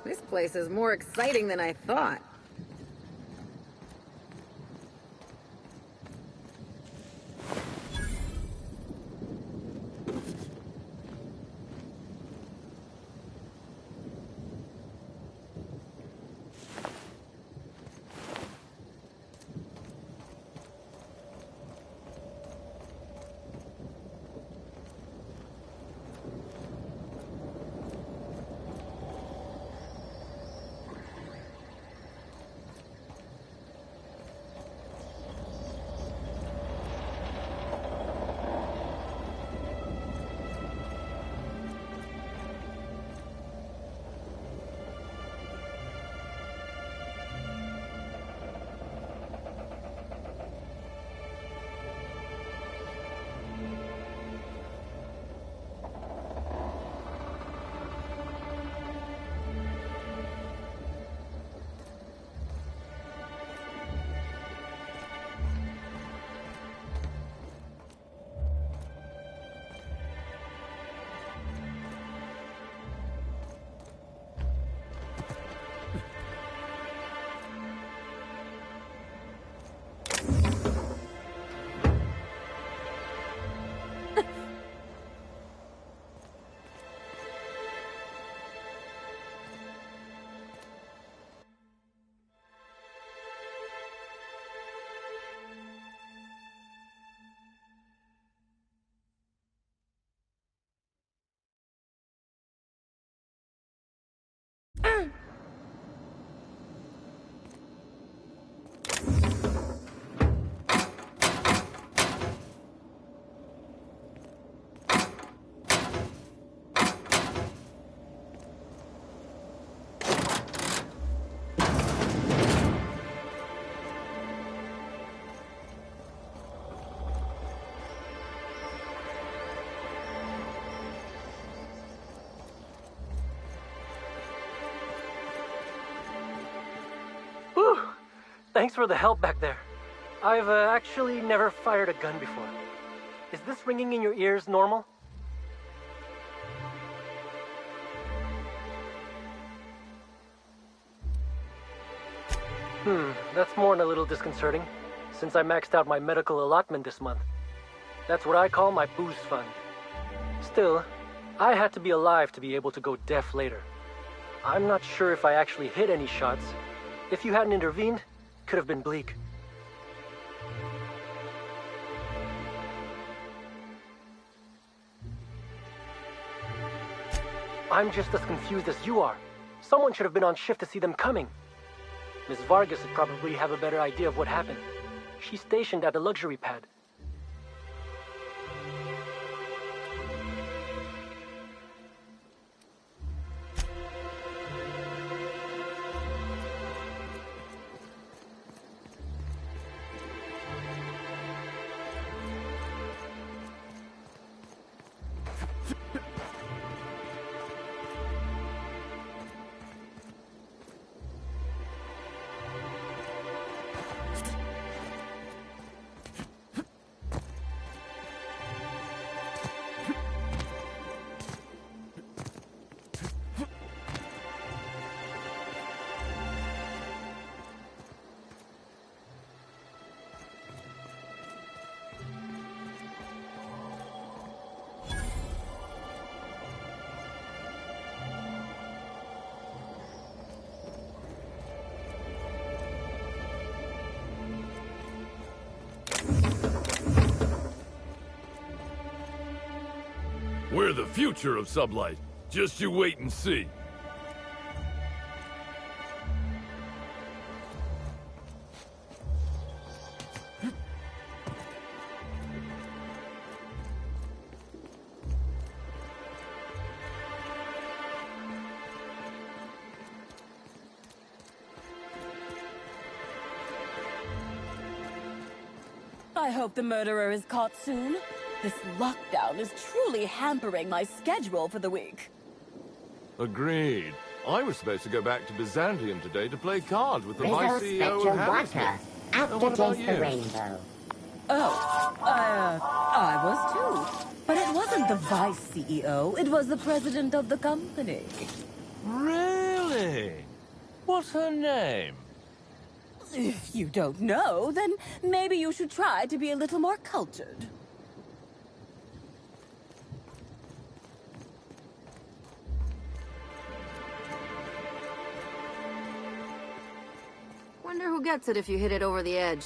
S20: This place is more exciting than I thought.
S13: Thanks for the help back there. I've actually never fired a gun before. Is this ringing in your ears normal? That's more than a little disconcerting, since I maxed out my medical allotment this month. That's what I call my booze fund. Still, I had to be alive to be able to go deaf later. I'm not sure if I actually hit any shots. If you hadn't intervened, could have been bleak. I'm just as confused as you are. Someone should have been on shift to see them coming. Miss Vargas would probably have a better idea of what happened. She's stationed at the luxury pad.
S3: We're the future of Sublight. Just you wait and see.
S12: I hope the murderer is caught soon. This lockdown is truly hampering my schedule for the week.
S3: Agreed. I was supposed to go back to Byzantium today to play cards with the
S5: Rizzo
S3: vice CEO of
S5: Spectre
S3: Hammersmith.
S5: After
S3: What about
S5: Chase the
S3: you?
S5: Rainbow.
S12: Oh, I was too. But it wasn't the vice CEO, it was the president of the company.
S3: Really? What's her name?
S12: If you don't know, then maybe you should try to be a little more cultured.
S2: Wonder who gets it if you hit it over the edge.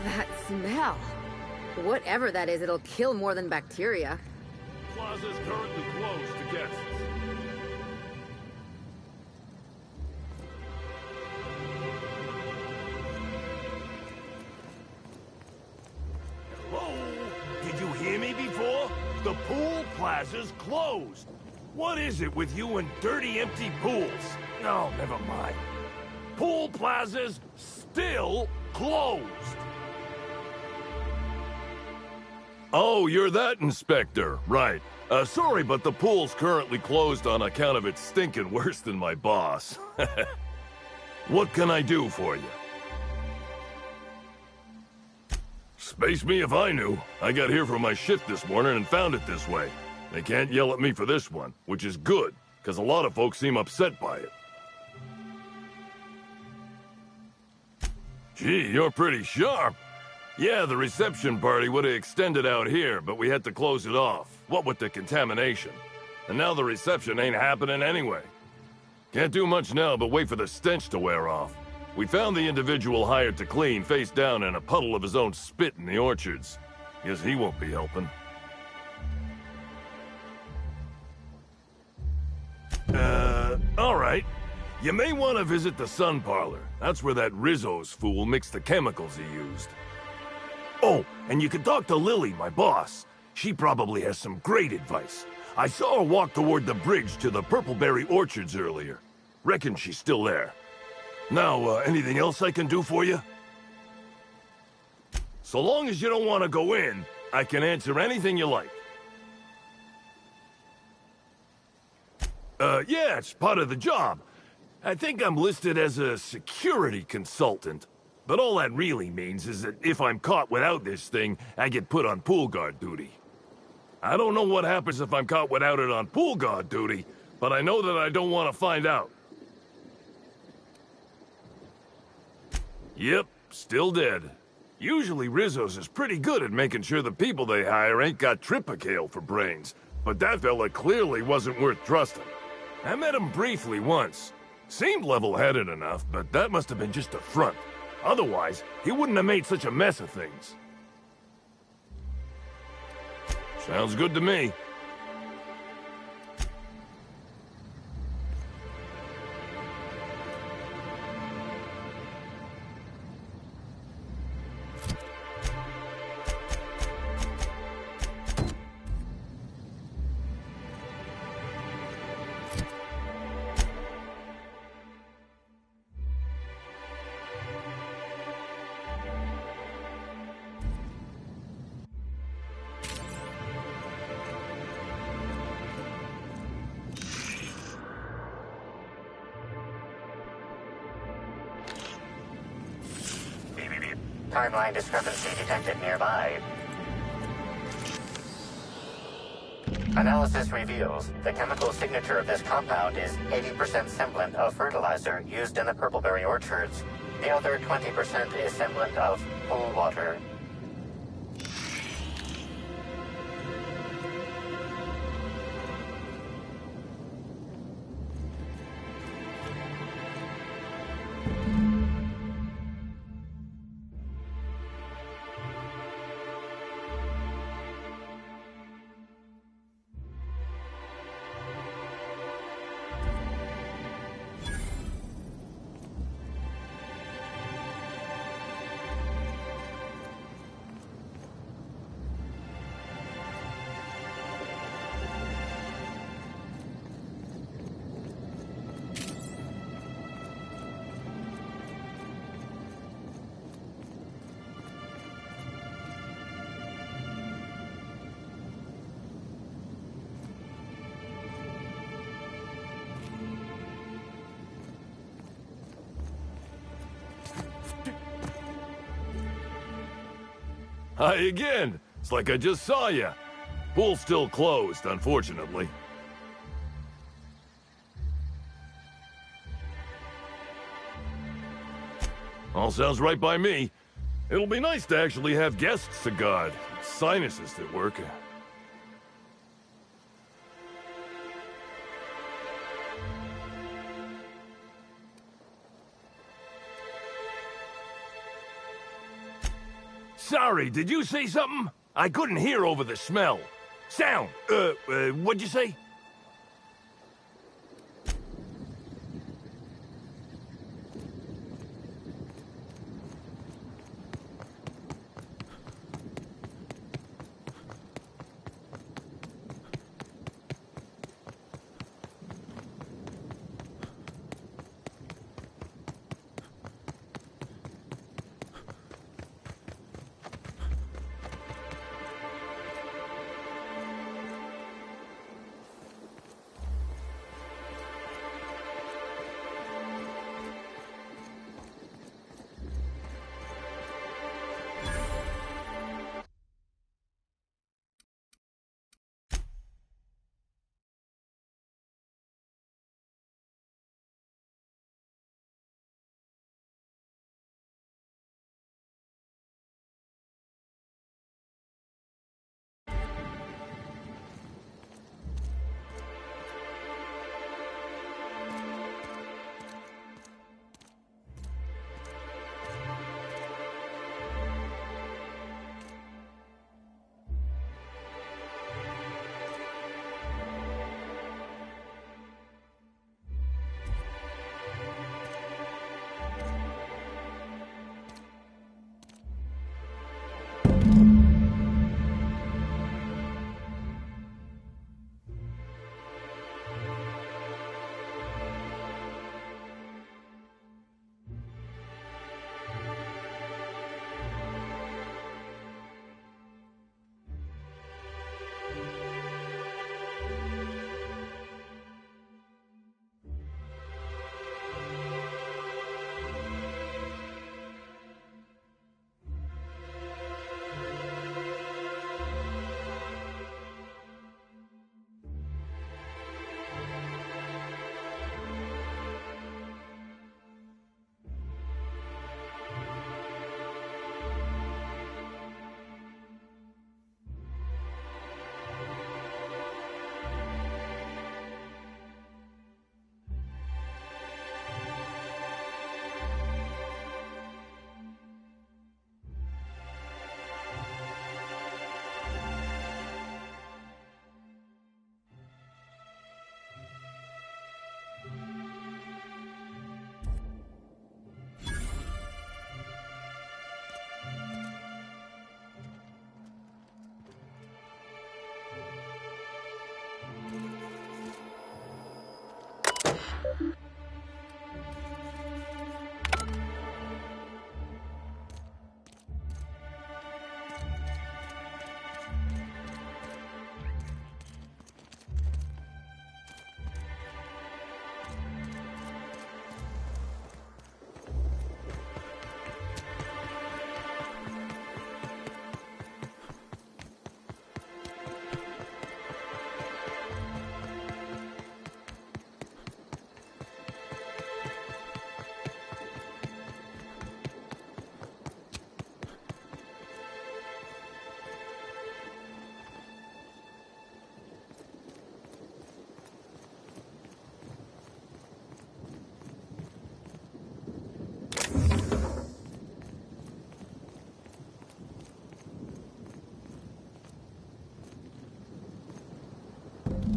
S2: That smell. Whatever that is, it'll kill more than bacteria.
S3: Plaza's currently closed to guests. Hello? Did you hear me before? The pool plaza's closed. What is it with you and dirty, empty pools? No, never mind. Pool plaza's still closed. Oh, you're that inspector. Right. Sorry, but the pool's currently closed on account of it stinking worse than my boss. What can I do for you? Space me if I knew. I got here from my shift this morning and found it this way. They can't yell at me for this one, which is good, because a lot of folks seem upset by it. Gee, you're pretty sharp. Yeah, the reception party would have extended out here, but we had to close it off. What with the contamination. And now the reception ain't happening anyway. Can't do much now, but wait for the stench to wear off. We found the individual hired to clean face down in a puddle of his own spit in the orchards. Guess he won't be helping. Alright. You may want to visit the sun parlor. That's where that Rizzo's fool mixed the chemicals he used. Oh, and you can talk to Lily, my boss. She probably has some great advice. I saw her walk toward the bridge to the Purpleberry Orchards earlier. Reckon she's still there. Now, anything else I can do for you? So long as you don't want to go in, I can answer anything you like. Yeah, it's part of the job. I think I'm listed as a security consultant. But all that really means is that if I'm caught without this thing, I get put on pool guard duty. I don't know what happens if I'm caught without it on pool guard duty, but I know that I don't want to find out. Yep, still dead. Usually Rizzo's is pretty good at making sure the people they hire ain't got triplicale for brains, but that fella clearly wasn't worth trusting. I met him briefly once. Seemed level-headed enough, but that must have been just a front. Otherwise, he wouldn't have made such a mess of things. Sounds good to me.
S17: Timeline discrepancy detected nearby. Analysis reveals the chemical signature of this compound is 80% semblant of fertilizer used in the Purpleberry Orchards. The other 20% is semblant of pool water.
S3: Hi again. It's like I just saw you. Pool's still closed, unfortunately. All sounds right by me. It'll be nice to actually have guests to guard. Sinuses that work. Sorry, did you say something? I couldn't hear over the smell. Sound. What'd you say?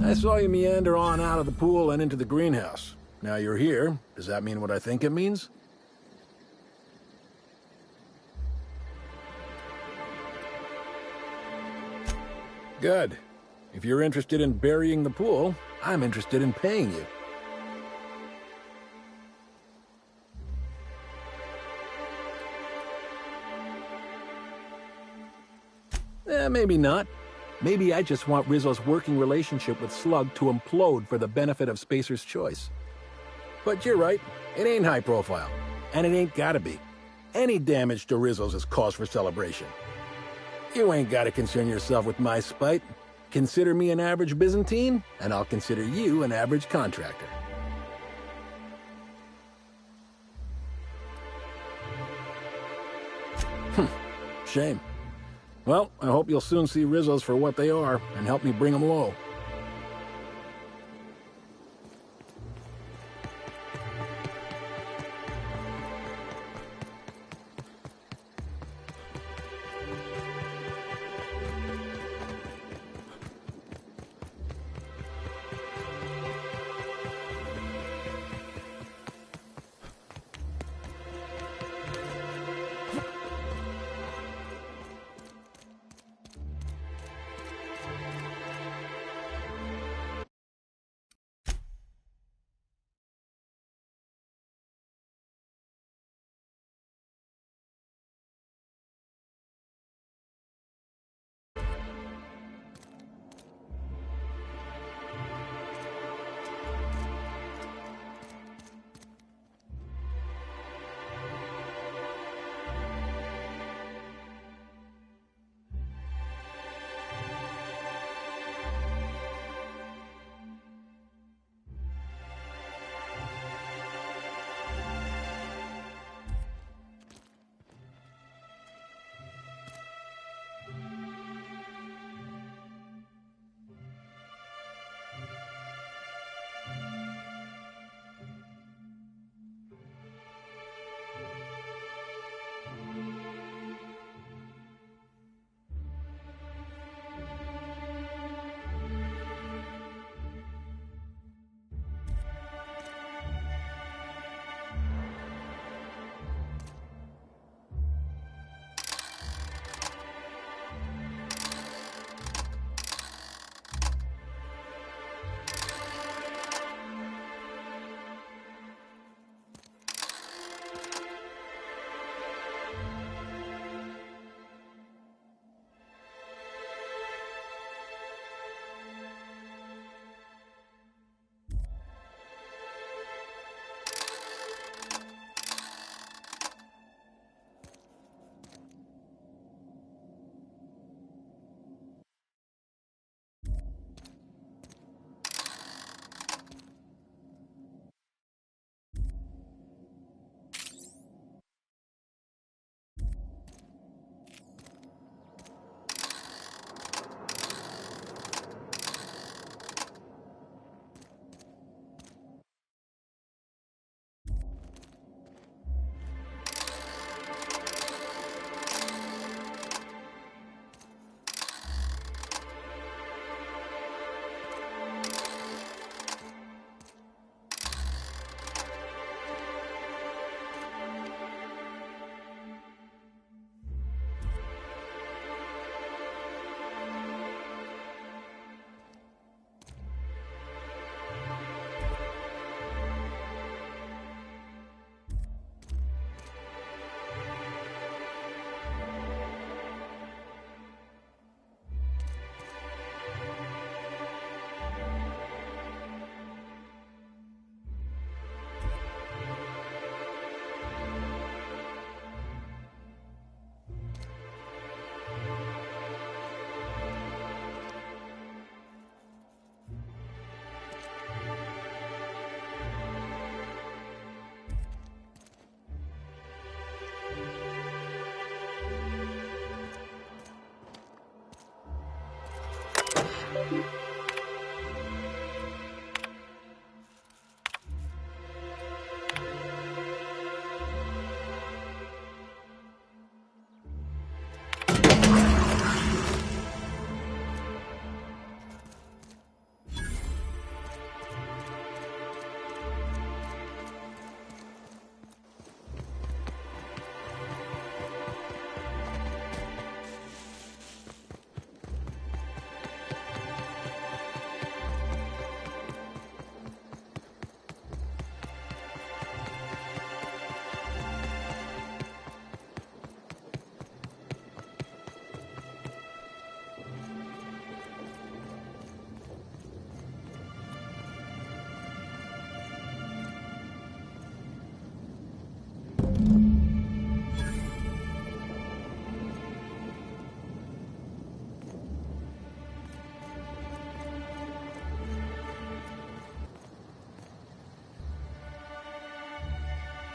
S5: I saw you meander on out of the pool and into the greenhouse. Now you're here. Does that mean what I think it means? Good. If you're interested in burying the pool, I'm interested in paying you. Maybe not. Maybe I just want Rizzo's working relationship with Slug to implode for the benefit of Spacer's Choice. But you're right, it ain't high profile. And it ain't gotta be. Any damage to Rizzo's is cause for celebration. You ain't gotta concern yourself with my spite. Consider me an average Byzantine, and I'll consider you an average contractor. Shame. Well, I hope you'll soon see Rizzo's for what they are, and help me bring them low.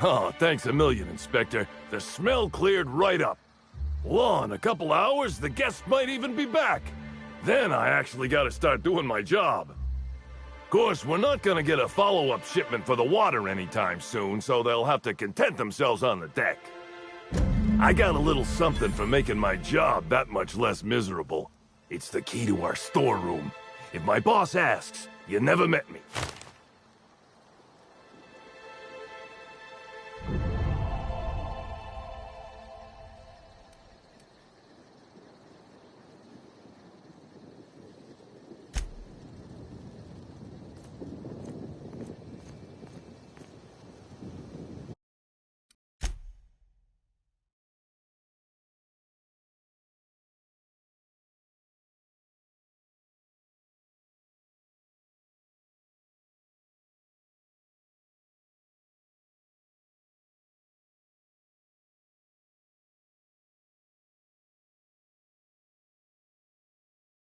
S3: Oh, thanks a million, Inspector. The smell cleared right up. Well, in a couple hours, the guests might even be back. Then I actually gotta start doing my job. Of course, we're not gonna get a follow-up shipment for the water anytime soon, so they'll have to content themselves on the deck. I got a little something for making my job that much less miserable. It's the key to our storeroom. If my boss asks, you never met me.